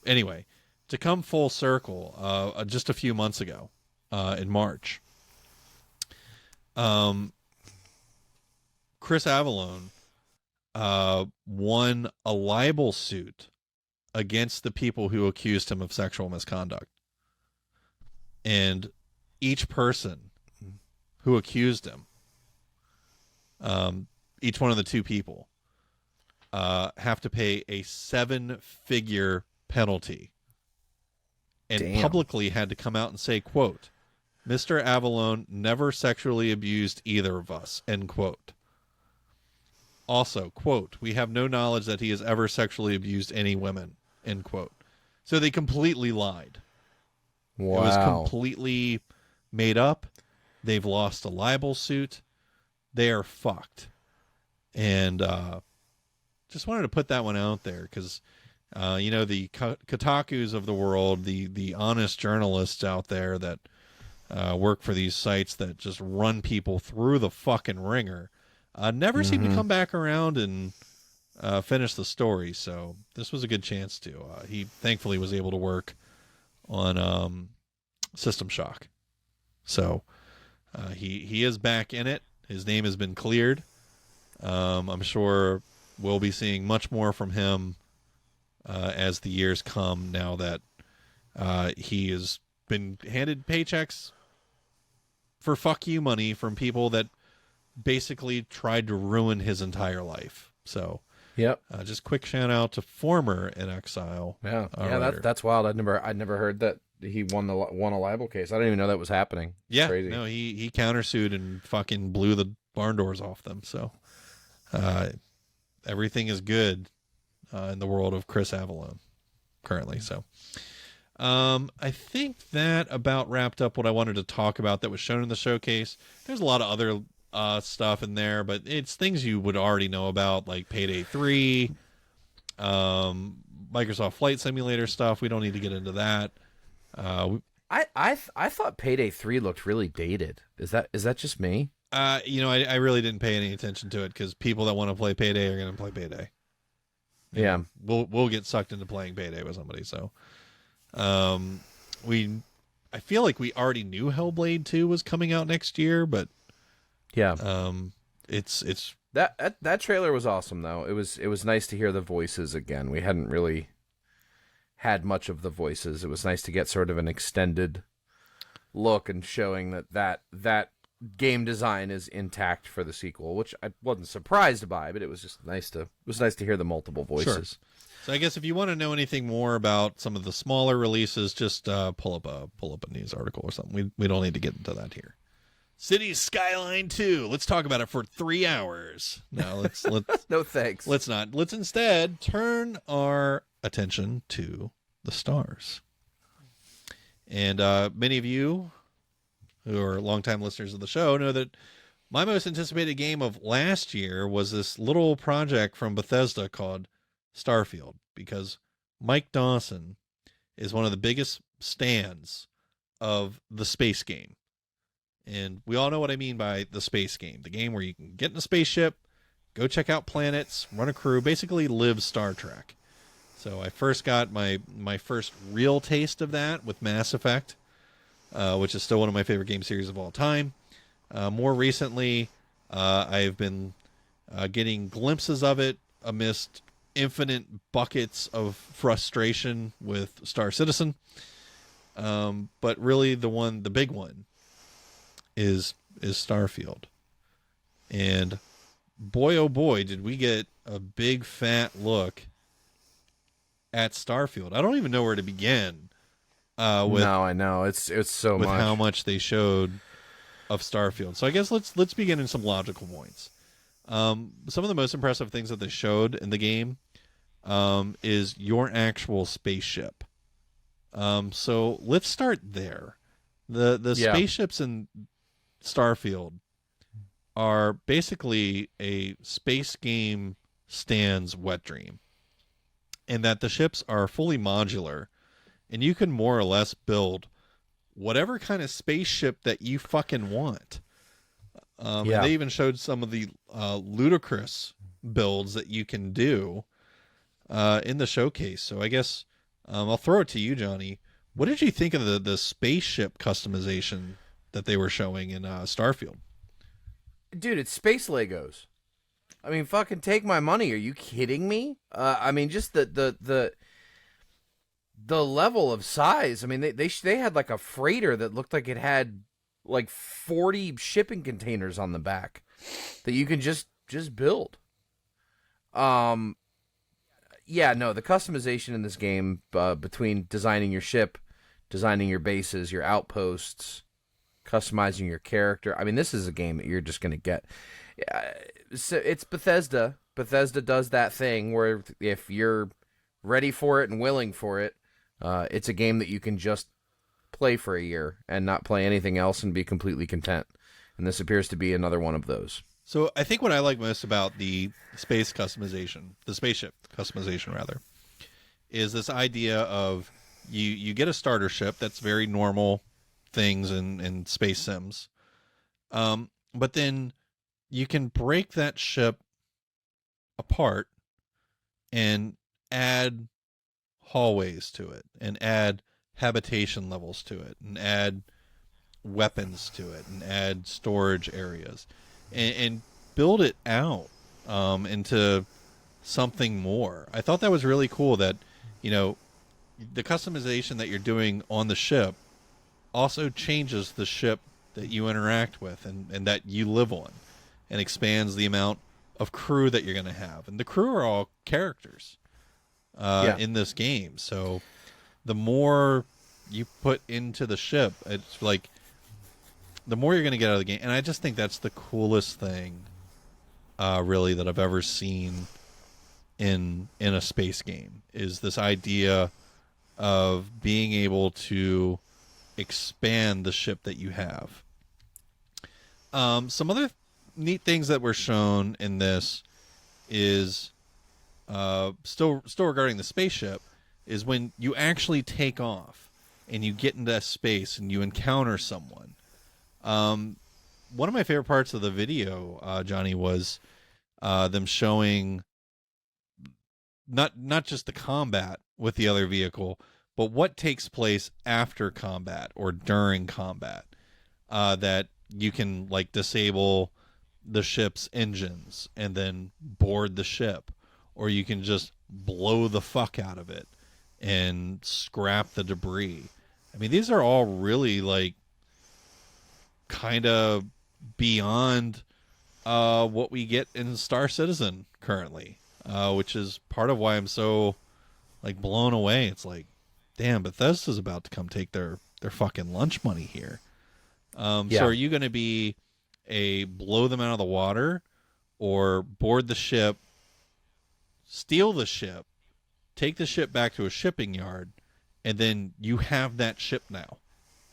Anyway, to come full circle, just a few months ago, in March, Um, Chris Avallone won a libel suit against the people who accused him of sexual misconduct. And each person who accused him, each one of the two people, have to pay a 7-figure penalty, and Damn. publicly had to come out and say, quote, Mr. Avallone never sexually abused either of us, end quote. Also, quote, we have no knowledge that he has ever sexually abused any women, end quote. So they completely lied. Wow. It was completely made up. They've lost a libel suit. They are fucked. And just wanted to put that one out there because, the Kotakus of the world, the honest journalists out there that work for these sites that just run people through the fucking ringer, never seem to come back around and finish the story. So this was a good chance to. He thankfully was able to work on System Shock. So he is back in it. His name has been cleared. I'm sure we'll be seeing much more from him as the years come, now that he has been handed paychecks for fuck you money from people that basically tried to ruin his entire life. So yep. Just quick shout out to former In Exile. Yeah, writer. that's wild. I'd never heard that he won a libel case. I didn't even know that was happening. It's Yeah, crazy. no, he countersued and fucking blew the barn doors off them. So everything is good in the world of Chris Avallone currently. So I think that about wrapped up what I wanted to talk about that was shown in the showcase. There's a lot of other stuff in there, but it's things you would already know about, like Payday 3, Microsoft Flight Simulator stuff. We don't need to get into that. I thought Payday 3 looked really dated. Is that just me? I really didn't pay any attention to it because people that want to play Payday are going to play Payday. Yeah. We'll get sucked into playing Payday with somebody. So, I feel like we already knew Hellblade 2 was coming out next year, but yeah, it's that trailer was awesome though. It was nice to hear the voices again. We hadn't really had much of the voices. It was nice to get sort of an extended look and showing that game design is intact for the sequel, which I wasn't surprised by, but it was just nice to hear the multiple voices. Sure. So I guess if you want to know anything more about some of the smaller releases, just pull up a news article or something. We don't need to get into that here. Cities Skyline 2. Let's talk about it for 3 hours. No, let's No thanks. Let's not. Let's instead turn our attention to the stars. And many of you who are longtime listeners of the show know that my most anticipated game of last year was this little project from Bethesda called Starfield, because Mike Dawson is one of the biggest stans of the space game. And we all know what I mean by the space game. The game where you can get in a spaceship, go check out planets, run a crew, basically live Star Trek. So I first got my first real taste of that with Mass Effect, which is still one of my favorite game series of all time. More recently, I've been getting glimpses of it amidst infinite buckets of frustration with Star Citizen. But really the big one is Starfield. And boy, oh boy, did we get a big fat look at Starfield. I don't even know where to begin. No, I know. It's so with much. how much they showed of Starfield. So I guess let's begin in some logical points. Some of the most impressive things that they showed in the game is your actual spaceship. So let's start there. The spaceships in Starfield are basically a space game stand's wet dream, and that the ships are fully modular, and you can more or less build whatever kind of spaceship that you fucking want. And they even showed some of the ludicrous builds that you can do in the showcase. So I guess I'll throw it to you, Johnny. What did you think of the spaceship customization that they were showing in Starfield? dude, it's space Legos. I mean, fucking take my money. Are you kidding me? I mean, just the level of size. I mean, they had like a freighter that looked like it had like 40 shipping containers on the back that you can just build. Um, yeah, no, the customization in this game between designing your ship, designing your bases, your outposts, customizing your character. I mean, this is a game that you're just gonna get. So it's Bethesda. Bethesda does that thing where if you're ready for it and willing for it, it's a game that you can just play for a year and not play anything else and be completely content. And this appears to be another one of those. So I think what I like most about the space customization, the spaceship customization rather, is this idea of you get a starter ship that's very normal things in space sims, but then you can break that ship apart and add hallways to it and add habitation levels to it and add weapons to it and add storage areas and build it out into something more. I thought that was really cool that, you know, the customization that you're doing on the ship also changes the ship that you interact with and that you live on and expands the amount of crew that you're going to have. And the crew are all characters in this game. So the more you put into the ship, it's like the more you're going to get out of the game. And I just think that's the coolest thing really that I've ever seen in a space game is this idea of being able to expand the ship that you have. Some other neat things that were shown in this is still regarding the spaceship is when you actually take off and you get into space and you encounter someone. One of my favorite parts of the video, Johnny, was them showing not just the combat with the other vehicle, but what takes place after combat or during combat. That you can like disable the ship's engines and then board the ship, or you can just blow the fuck out of it and scrap the debris. I mean, these are all really like kind of beyond what we get in Star Citizen currently, which is part of why I'm so like blown away. It's like, damn, Bethesda's about to come take their fucking lunch money here. So are you going to be a blow them out of the water or board the ship, steal the ship, take the ship back to a shipping yard, and then you have that ship now?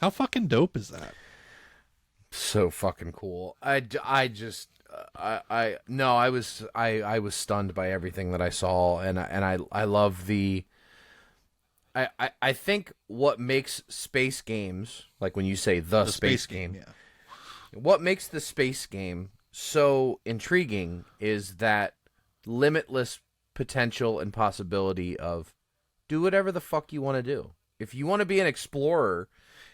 How fucking dope is that? So fucking cool. I just no, I was stunned by everything that I saw, and I love the. I think what makes space games, like when you say the space game, yeah. What makes the space game so intriguing is that limitless potential and possibility of do whatever the fuck you want to do. If you want to be an explorer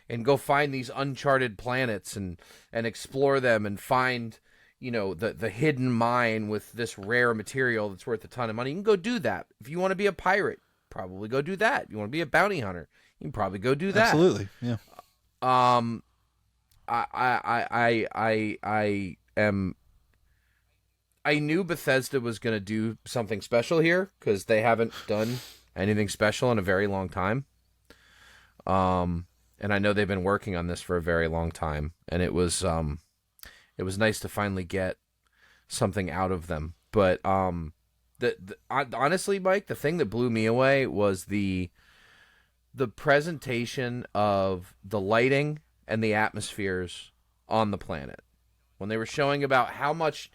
and go find these uncharted planets and explore them and find, you know, the hidden mine with this rare material that's worth a ton of money, you can go do that. If you want to be a pirate, probably go do that. If you want to be a bounty hunter, you can probably go do that. Absolutely, yeah. I am. I knew Bethesda was going to do something special here because they haven't done anything special in a very long time. And I know they've been working on this for a very long time, and it was nice to finally get something out of them. But honestly, Mike, the thing that blew me away was the presentation of the lighting and the atmospheres on the planet when they were showing about how much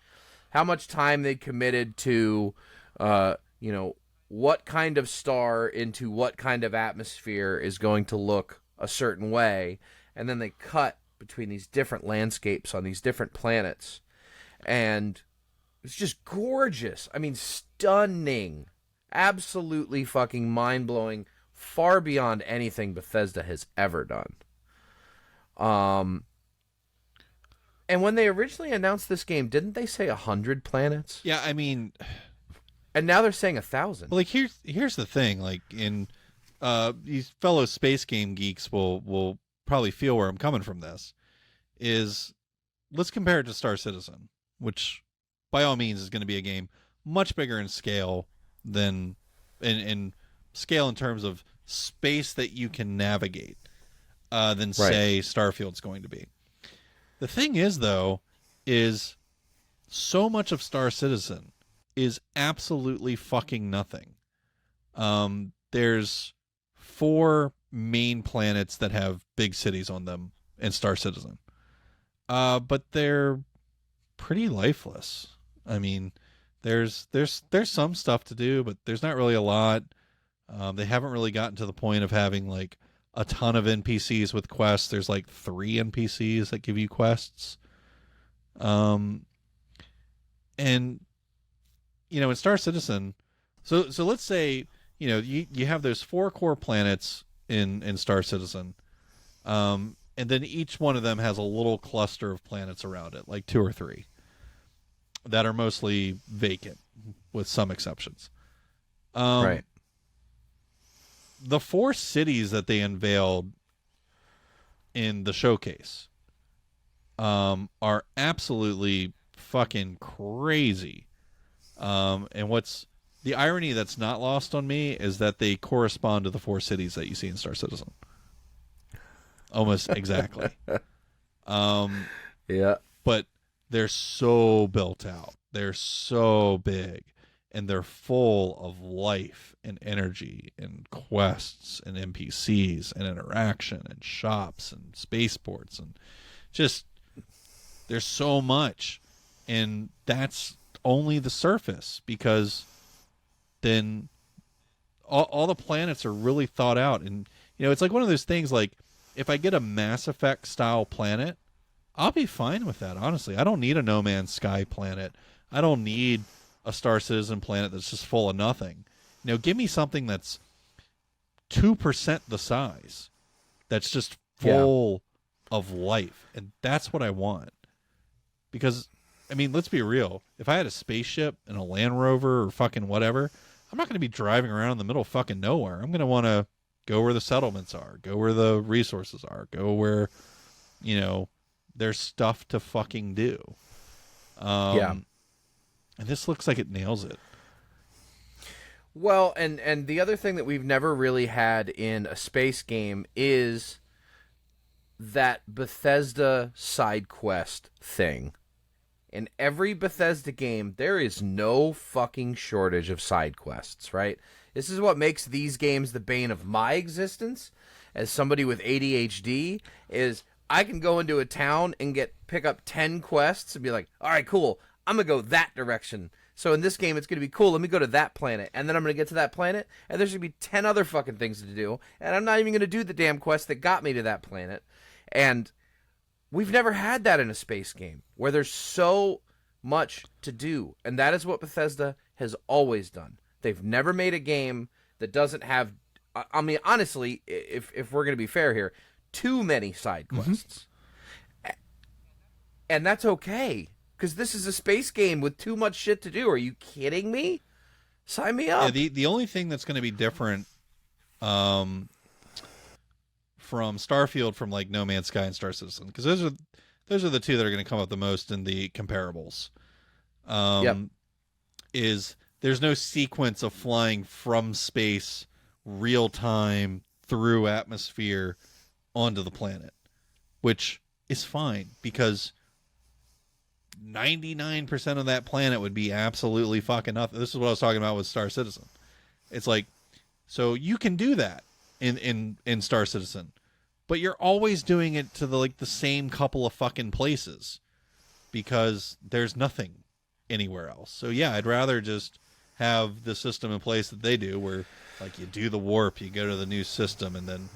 time they committed to, you know, what kind of star into what kind of atmosphere is going to look a certain way, and then they cut between these different landscapes on these different planets, and it's just gorgeous. I mean, stunning, absolutely fucking mind-blowing, far beyond anything Bethesda has ever done. And when they originally announced this game, didn't they say 100 planets? Yeah, I mean, And now they're saying 1,000. like here's the thing. Like in these fellow space game geeks will probably feel where I'm coming from. This is let's compare it to Star Citizen, which by all means is going to be a game much bigger in scale than in scale in terms of space that you can navigate than say Starfield's going to be. The thing is, though, is so much of Star Citizen is absolutely fucking nothing. There's 4 main planets that have big cities on them in Star Citizen. But they're pretty lifeless. I mean, there's some stuff to do, but there's not really a lot. They haven't really gotten to the point of having like a ton of NPCs with quests. There's like 3 NPCs that give you quests. And you know, in Star Citizen, so let's say, you know, you have those 4 core planets in Star Citizen. And then each one of them has a little cluster of planets around it, like 2 or 3 that are mostly vacant with some exceptions. Right. The 4 cities that they unveiled in the showcase are absolutely fucking crazy. And what's the irony that's not lost on me is that they correspond to the 4 cities that you see in Star Citizen. Almost exactly. Yeah. But they're so built out. They're so big. And they're full of life and energy and quests and NPCs and interaction and shops and spaceports and just there's so much. And that's only the surface, because then all the planets are really thought out. And, you know, it's like one of those things, like if I get a Mass Effect style planet, I'll be fine with that, honestly. I don't need a No Man's Sky planet. I don't need a Star Citizen planet that's just full of nothing. You know, give me something that's 2% the size, that's just full of life. And that's what I want. Because, I mean, let's be real. If I had a spaceship and a Land Rover or fucking whatever, I'm not going to be driving around in the middle of fucking nowhere. I'm going to want to go where the settlements are, go where the resources are, go where, you know, there's stuff to fucking do. And this looks like it nails it. Well, and the other thing that we've never really had in a space game is that Bethesda side quest thing. In every Bethesda game, there is no fucking shortage of side quests, right? This is what makes these games the bane of my existence as somebody with ADHD, is I can go into a town and pick up 10 quests and be like, all right, cool, I'm going to go that direction. So in this game, it's going to be cool. Let me go to that planet. And then I'm going to get to that planet, and there's going to be 10 other fucking things to do. And I'm not even going to do the damn quest that got me to that planet. And we've never had that in a space game where there's so much to do. And that is what Bethesda has always done. They've never made a game that doesn't have, I mean, honestly, if we're going to be fair here, too many side quests. Mm-hmm. And that's okay, because this is a space game with too much shit to do. Are you kidding me? Sign me up. Yeah, the only thing that's going to be different from Starfield from like No Man's Sky and Star Citizen, because those are the 2 that are going to come up the most in the comparables. Is there's no sequence of flying from space real time through atmosphere onto the planet, which is fine, because 99% of that planet would be absolutely fucking nothing. This is what I was talking about with Star Citizen. It's like, so you can do that in Star Citizen, but you're always doing it to the same couple of fucking places, because there's nothing anywhere else. So yeah, I'd rather just have the system in place that they do, where like you do the warp, you go to the new system, and then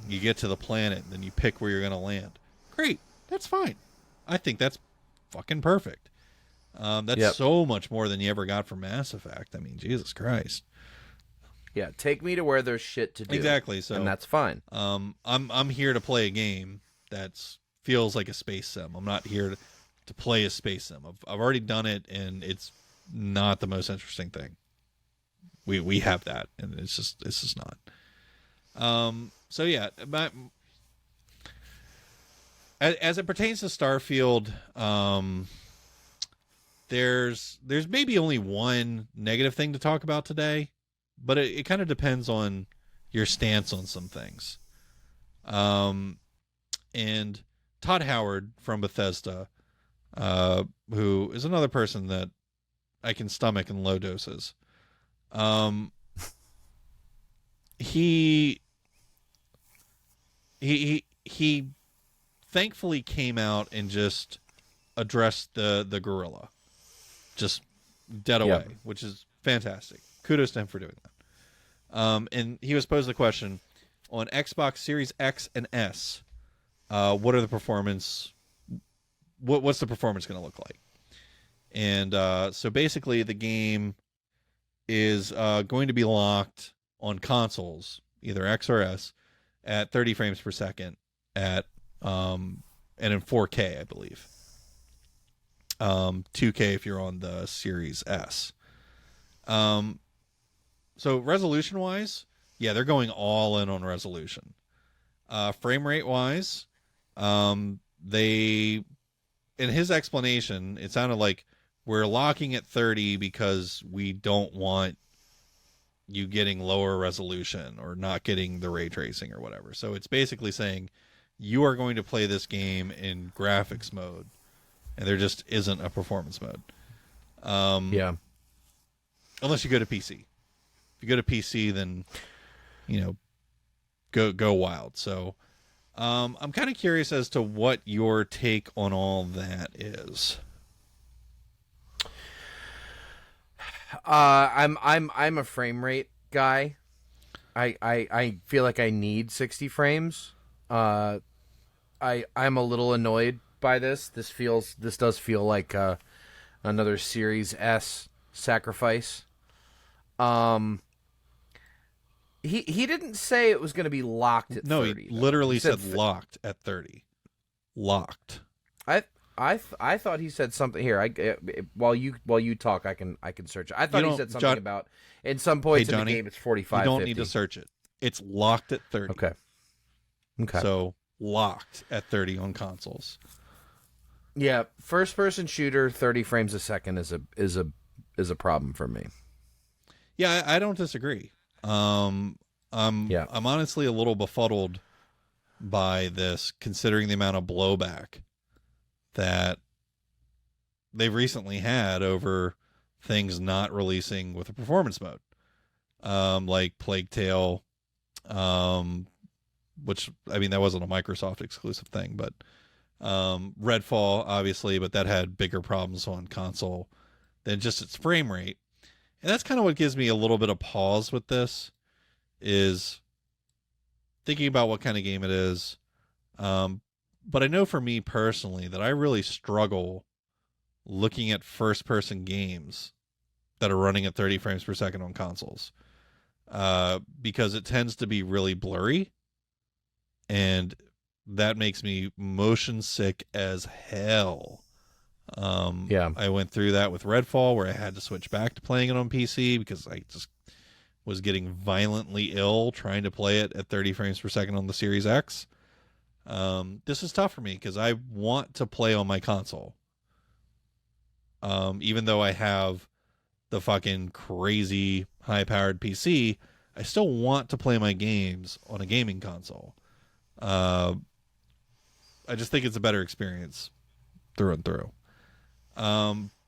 you get to the planet, and then you pick where you're going to land. Great. That's fine. I think that's fucking perfect. That's so much more than you ever got from Mass Effect. I mean, Jesus Christ. Yeah, take me to where there's shit to do. Exactly. So, and that's fine. I'm here to play a game that feels like a space sim. I'm not here to play a space sim. I've already done it, and it's not the most interesting thing. We have that, and it's just not. So yeah, as it pertains to Starfield, there's maybe only one negative thing to talk about today, but it kind of depends on your stance on some things. And Todd Howard from Bethesda, who is another person that I can stomach in low doses. He thankfully came out and just addressed the gorilla, just dead away, which is fantastic. Kudos to him for doing that. And he was posed the question on Xbox Series X and S. What are the performance? What's the performance going to look like? And so basically, the game is going to be locked on consoles, either X or S, at 30 frames per second at and in 4K, I believe. 2K if you're on the Series S. So resolution wise, yeah, they're going all in on resolution. Frame rate wise, they, in his explanation, it sounded like we're locking at 30 because we don't want you getting lower resolution or not getting the ray tracing or whatever. So it's basically saying you are going to play this game in graphics mode, and there just isn't a performance mode. Unless you go to PC. If you go to PC, then go wild. So I'm kind of curious as to what your take on all that is. I'm a frame rate guy. I feel like I need 60 frames. I'm a little annoyed by this. This does feel like another Series S sacrifice. He didn't say it was going to be locked at 30. No, he literally said locked at 30. Locked. I thought he said something here. While you talk, I can search it. I thought he said something about in some points in the game it's 45. You don't 50. need to search it. It's locked at 30. Okay. So locked at 30 on consoles. Yeah, first person shooter, 30 frames a second is a problem for me. Yeah, I don't disagree. I'm honestly a little befuddled by this, considering the amount of blowback that they've recently had over things not releasing with a performance mode, like Plague Tale, which, I mean, that wasn't a Microsoft exclusive thing, but Redfall, obviously, but that had bigger problems on console than just its frame rate. And that's kind of what gives me a little bit of pause with this, is thinking about what kind of game it is. But I know for me personally that I really struggle looking at first-person games that are running at 30 frames per second on consoles, because it tends to be really blurry, and that makes me motion sick as hell. I went through that with Redfall, where I had to switch back to playing it on PC because I just was getting violently ill trying to play it at 30 frames per second on the Series X. This is tough for me because I want to play on my console. Even though I have the fucking crazy high-powered PC, I still want to play my games on a gaming console. I just think it's a better experience through and through.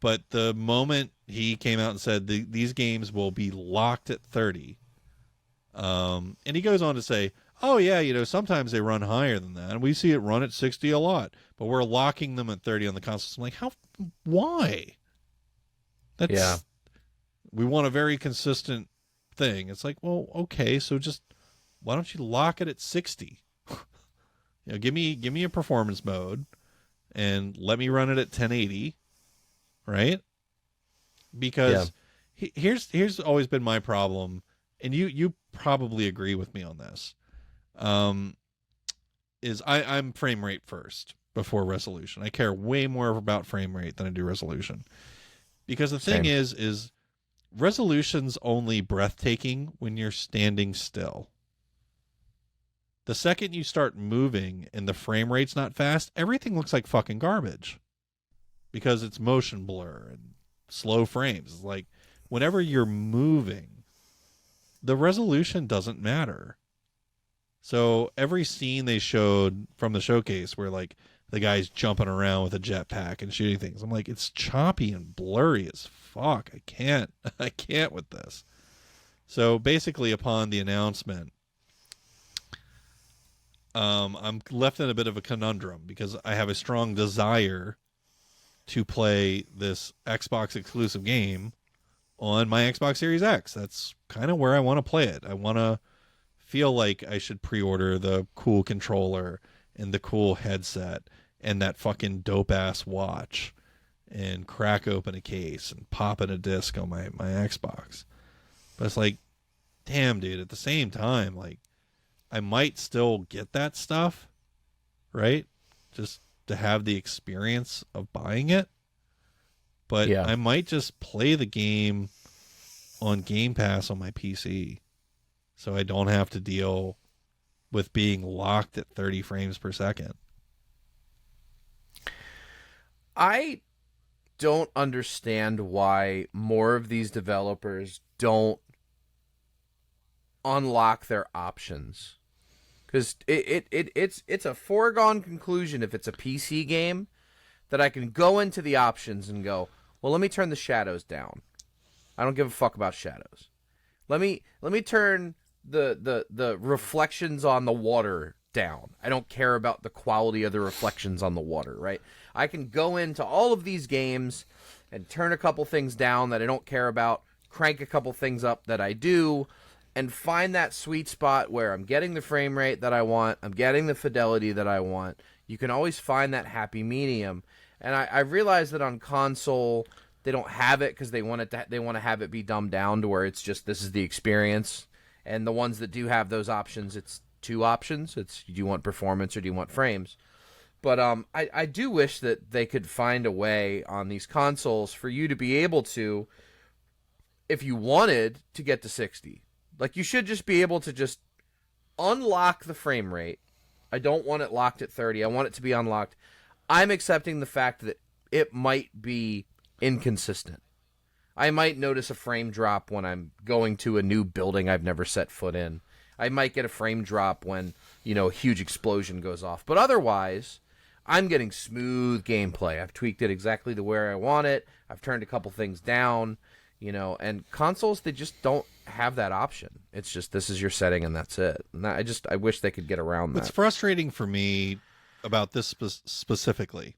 But the moment he came out and said these games will be locked at 30, and he goes on to say, oh yeah, sometimes they run higher than that, and we see it run at 60 a lot, but we're locking them at 30 on the consoles. I'm like, why? We want a very consistent thing. It's like, well, okay, so just why don't you lock it at 60? Give me a performance mode and let me run it at 1080, right? Because here's always been my problem, and you probably agree with me on this. Is I'm frame rate first. before resolution. I care way more about frame rate than I do resolution. Because the thing Same. is resolution's only breathtaking when you're standing still. The second you start moving and the frame rate's not fast, everything looks like fucking garbage. Because it's motion blur and slow frames. It's like whenever you're moving, the resolution doesn't matter. So every scene they showed from the showcase where like the guy's jumping around with a jetpack and shooting things, I'm like, it's choppy and blurry as fuck. I can't with this. So basically upon the announcement, I'm left in a bit of a conundrum because I have a strong desire to play this Xbox exclusive game on my Xbox Series X. That's kind of where I want to play it. I want to feel like I should pre-order the cool controller and the cool headset and that fucking dope-ass watch and crack open a case and pop in a disc on my Xbox. But it's like, damn, dude, at the same time, like, I might still get that stuff, right? Just to have the experience of buying it. But Yeah. I might just play the game on Game Pass on my PC so I don't have to deal with being locked at 30 frames per second. I don't understand why more of these developers don't unlock their options. Because it's a foregone conclusion if it's a PC game that I can go into the options and go, well, let me turn the shadows down. I don't give a fuck about shadows. Let me turn the reflections on the water down. I don't care about the quality of the reflections on the water, right? I can go into all of these games and turn a couple things down that I don't care about, crank a couple things up that I do, and find that sweet spot where I'm getting the frame rate that I want, I'm getting the fidelity that I want. You can always find that happy medium. And I realize that on console they don't have it because they want to have it be dumbed down to where it's just this is the experience. And the ones that do have those options, it's two options. It's do you want performance or do you want frames? But I do wish that they could find a way on these consoles for you to be able to, if you wanted to get to 60, like you should just be able to just unlock the frame rate. I don't want it locked at 30. I want it to be unlocked. I'm accepting the fact that it might be inconsistent. I might notice a frame drop when I'm going to a new building I've never set foot in. I might get a frame drop when, a huge explosion goes off. But otherwise, I'm getting smooth gameplay. I've tweaked it exactly to where I want it. I've turned a couple things down, and consoles, they just don't have that option. It's just this is your setting and that's it. And I wish they could get around that. What's frustrating for me about this specifically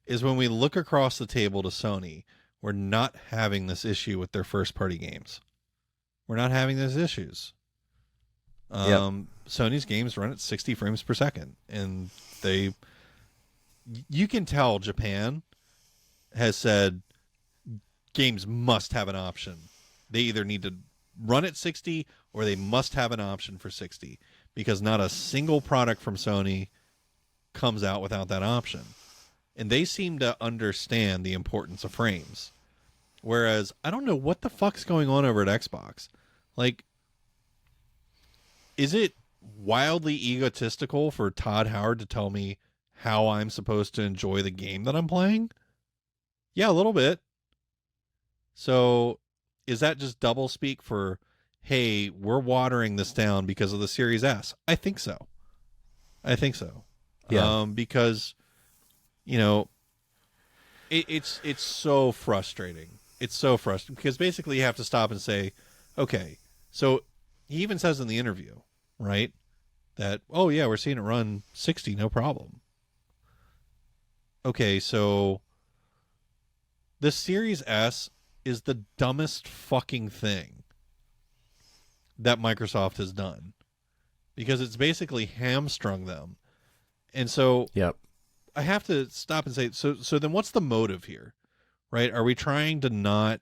is when we look across the table to Sony, we're not having this issue with their first party games. We're not having those issues. Sony's games run at 60 frames per second, and you can tell Japan has said games must have an option. They either need to run at 60 or they must have an option for 60, because not a single product from Sony comes out without that option. And they seem to understand the importance of frames. Whereas I don't know what the fuck's going on over at Xbox. Like, is it wildly egotistical for Todd Howard to tell me how I'm supposed to enjoy the game that I'm playing? Yeah, a little bit. So is that just double speak for, hey, we're watering this down because of the Series S? I think so. Yeah. Because, it's so frustrating. It's so frustrating because basically you have to stop and say, okay, so he even says in the interview, right, that, oh yeah, we're seeing it run 60, no problem. Okay, so the Series S is the dumbest fucking thing that Microsoft has done, because it's basically hamstrung them. And so Yep. I have to stop and say, so then what's the motive here, right? Are we trying to not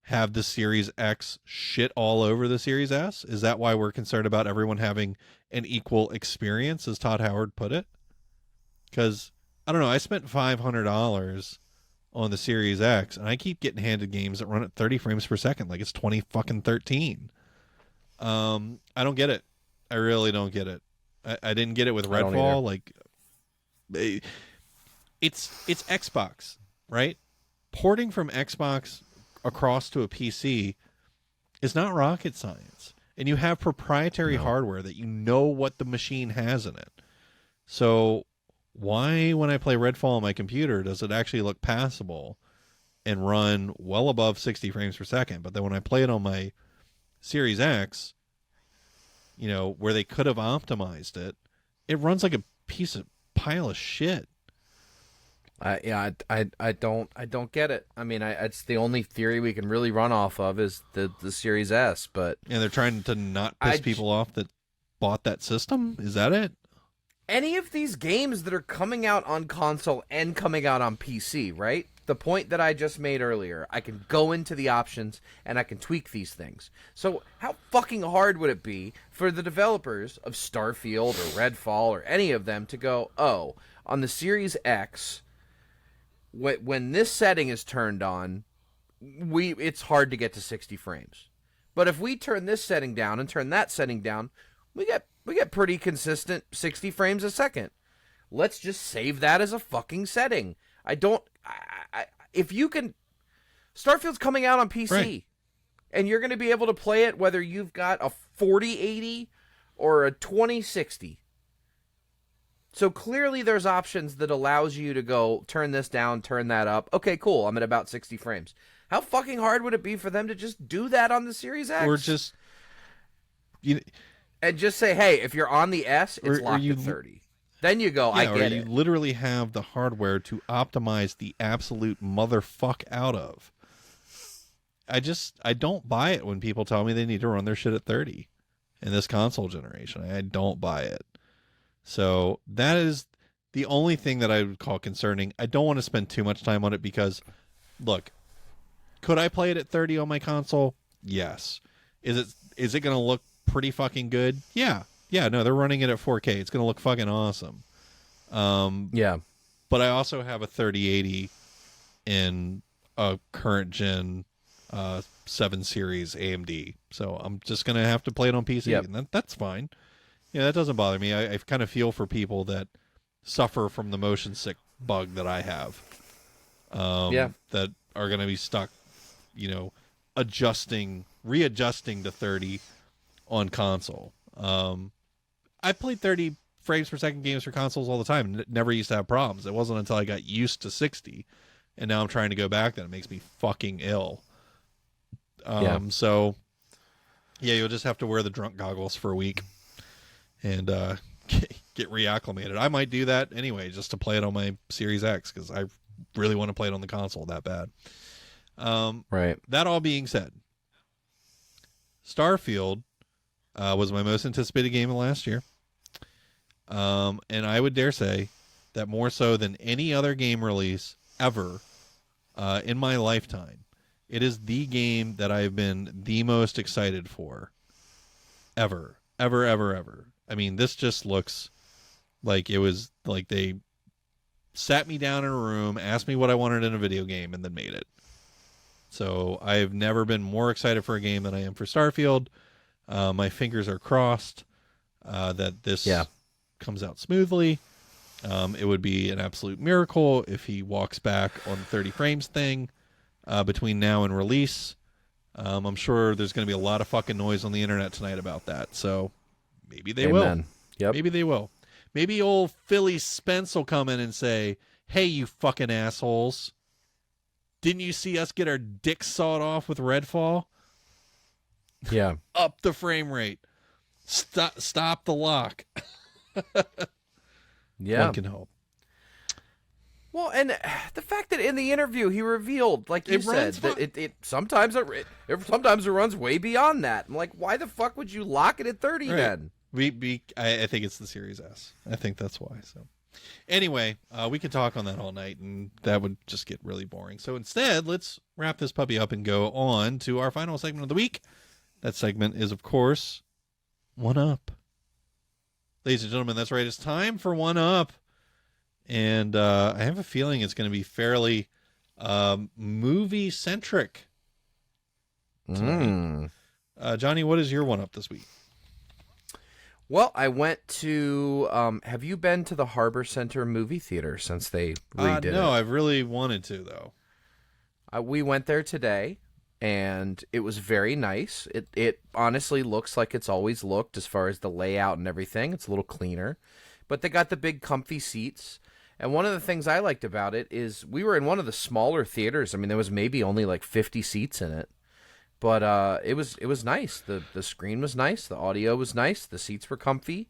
have the Series X shit all over the Series S? Is that why we're concerned about everyone having an equal experience, as Todd Howard put it? Because I don't know. I spent $500 on the Series X, and I keep getting handed games that run at 30 frames per second, like it's 20 fucking 13. I don't get it. I really don't get it. I didn't get it with I don't either. Redfall. Like, it's Xbox, right? Porting from Xbox across to a PC is not rocket science, and you have proprietary hardware that you know what the machine has in it. So why, when I play Redfall on my computer, does it actually look passable and run well above 60 frames per second? But then when I play it on my Series X, you know, where they could have optimized it, it runs like a pile of shit. I don't get it. I mean, it's the only theory we can really run off of is the Series S, but And they're trying to not piss people off that bought that system. Is that it? Any of these games that are coming out on console and coming out on PC, right? The point that I just made earlier, I can go into the options and I can tweak these things. So how fucking hard would it be for the developers of Starfield or Redfall or any of them to go, oh, on the Series X, when this setting is turned on, it's hard to get to 60 frames. But if we turn this setting down and turn that setting down, we get pretty consistent 60 frames a second. Let's just save that as a fucking setting. If you can, Starfield's coming out on PC, right, and you're going to be able to play it whether you've got a 4080 or a 2060. So clearly there's options that allows you to go turn this down, turn that up. Okay, cool. I'm at about 60 frames. How fucking hard would it be for them to just do that on the Series X? Or just, and just say, hey, if you're on the S, it's locked at 30. Then you go, I get it. Or you literally have the hardware to optimize the absolute motherfuck out of. I don't buy it when people tell me they need to run their shit at 30 in this console generation. I don't buy it. So that is the only thing that I would call concerning. I don't want to spend too much time on it because, look, could I play it at 30 on my console? Yes. Is it going to look pretty fucking good? Yeah. No, they're running it at 4K. It's going to look fucking awesome. Yeah. But I also have a 3080 in a current gen 7 series AMD. So I'm just going to have to play it on PC. Yep. And that's fine. Yeah, that doesn't bother me. I kind of feel for people that suffer from the motion sick bug that I have. That are going to be stuck, readjusting to 30 on console. I played 30 frames per second games for consoles all the time and never used to have problems. It wasn't until I got used to 60 and now I'm trying to go back that it makes me fucking ill. So yeah, you'll just have to wear the drunk goggles for a week and get reacclimated. I might do that anyway just to play it on my Series X because I really want to play it on the console that bad. Right. That all being said, Starfield was my most anticipated game of last year. And I would dare say that more so than any other game release ever in my lifetime, it is the game that I've been the most excited for ever. I mean, this just looks like it was like they sat me down in a room, asked me what I wanted in a video game, and then made it. So I've never been more excited for a game than I am for Starfield. My fingers are crossed that this comes out smoothly. It would be an absolute miracle if he walks back on the 30 frames thing between now and release. I'm sure there's going to be a lot of fucking noise on the internet tonight about that. So maybe they will. Yep. Maybe they will. Maybe old Philly Spence will come in and say, hey, you fucking assholes. Didn't you see us get our dicks sawed off with Redfall? Yeah. Up the frame rate. Stop the lock. Yeah. One can hope. Well, and the fact that in the interview he revealed, like you said, that it sometimes it runs way beyond that. I'm like, why the fuck would you lock it at 30 then? I think it's the Series S. I think that's why. So anyway, we could talk on that all night, and that would just get really boring. So instead, let's wrap this puppy up and go on to our final segment of the week. That segment is, of course, One Up. Ladies and gentlemen, that's right. It's time for One Up. and I have a feeling it's going to be fairly movie centric tonight. Johnny, what is your one up this week? Well, I went to. Have you been to the Harbor Center movie theater since they redid it? No, I've really wanted to though. We went there today, and it was very nice. It honestly looks like it's always looked as far as the layout and everything. It's a little cleaner, but they got the big comfy seats. And one of the things I liked about it is we were in one of the smaller theaters. I mean, there was maybe only like 50 seats in it. But it was nice. The screen was nice. The audio was nice. The seats were comfy.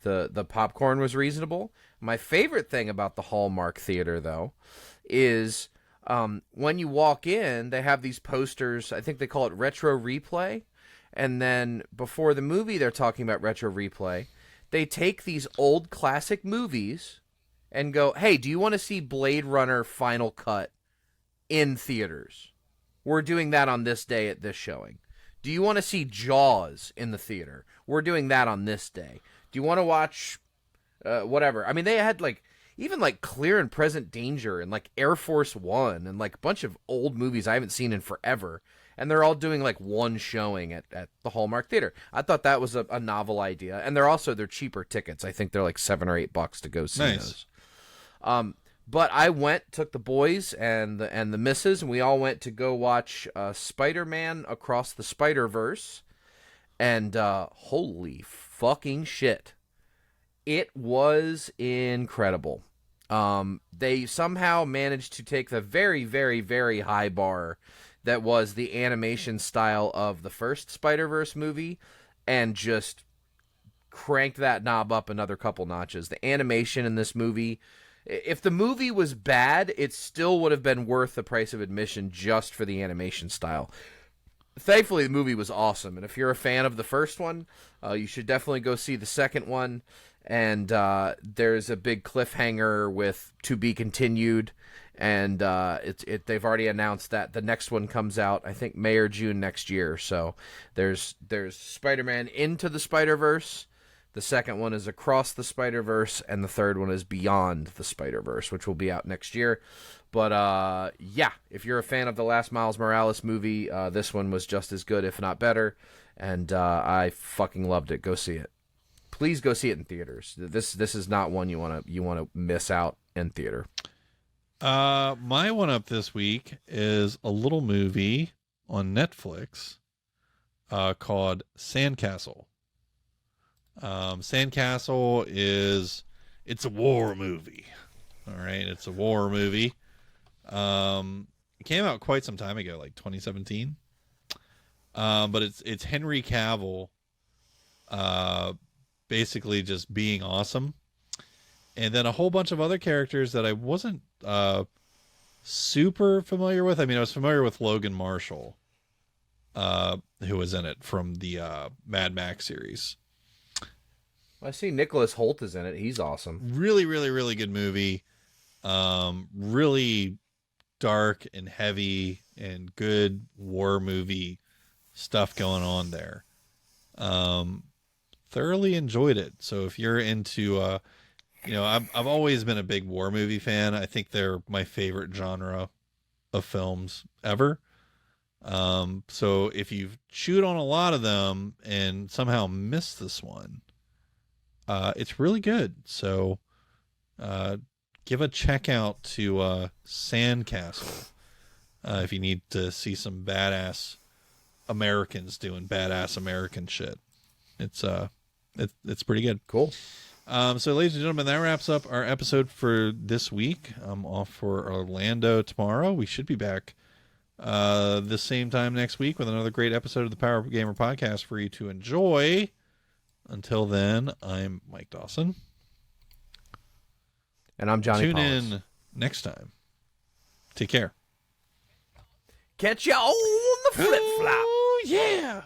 The popcorn was reasonable. My favorite thing about the Hallmark Theater, though, is when you walk in, they have these posters. I think they call it Retro Replay. And then before the movie they're talking about Retro Replay, they take these old classic movies and go, hey, do you want to see Blade Runner Final Cut in theaters? We're doing that on this day at this showing. Do you want to see Jaws in the theater? We're doing that on this day. Do you want to watch whatever? I mean, they had even Clear and Present Danger and Air Force One and a bunch of old movies I haven't seen in forever. And they're all doing one showing at the Hallmark Theater. I thought that was a novel idea. And they're cheaper tickets. I think they're $7 or $8 to go see Nice. those. But I took the boys and the missus, and we all went to go watch Spider-Man Across the Spider-Verse. And holy fucking shit. It was incredible. They somehow managed to take the very, very, very high bar that was the animation style of the first Spider-Verse movie and just crank that knob up another couple notches. The animation in this movie... If the movie was bad, it still would have been worth the price of admission just for the animation style. Thankfully, the movie was awesome, and if you're a fan of the first one, you should definitely go see the second one. And there's a big cliffhanger with to be continued, and they've already announced that the next one comes out, I think, May or June next year. So there's Spider-Man Into the Spider-Verse. The second one is Across the Spider-Verse, and the third one is Beyond the Spider-Verse, which will be out next year. But, yeah, if you're a fan of the last Miles Morales movie, this one was just as good, if not better, and I fucking loved it. Go see it. Please go see it in theaters. This is not one you want to miss out in theater. My one up this week is a little movie on Netflix called Sandcastle. Sandcastle it's a war movie. All right. It's a war movie. It came out quite some time ago, 2017. But it's Henry Cavill, basically just being awesome. And then a whole bunch of other characters that I wasn't, super familiar with. I mean, I was familiar with Logan Marshall, who was in it from the, Mad Max series. I see Nicholas Hoult is in it. He's awesome. Really, really, really good movie. Really dark and heavy and good war movie stuff going on there. Thoroughly enjoyed it. So if you're into, I've always been a big war movie fan. I think they're my favorite genre of films ever. So if you've chewed on a lot of them and somehow missed this one, it's really good. So, give a check out to, Sandcastle, if you need to see some badass Americans doing badass American shit. It's pretty good. Cool. So ladies and gentlemen, that wraps up our episode for this week. I'm off for Orlando tomorrow. We should be back, the same time next week with another great episode of the Power Up Gamer podcast for you to enjoy. Until then, I'm Mike Dawson. And I'm Johnny Tune Paulus. in next time. Take care. Catch ya on the flip flop. Oh, yeah.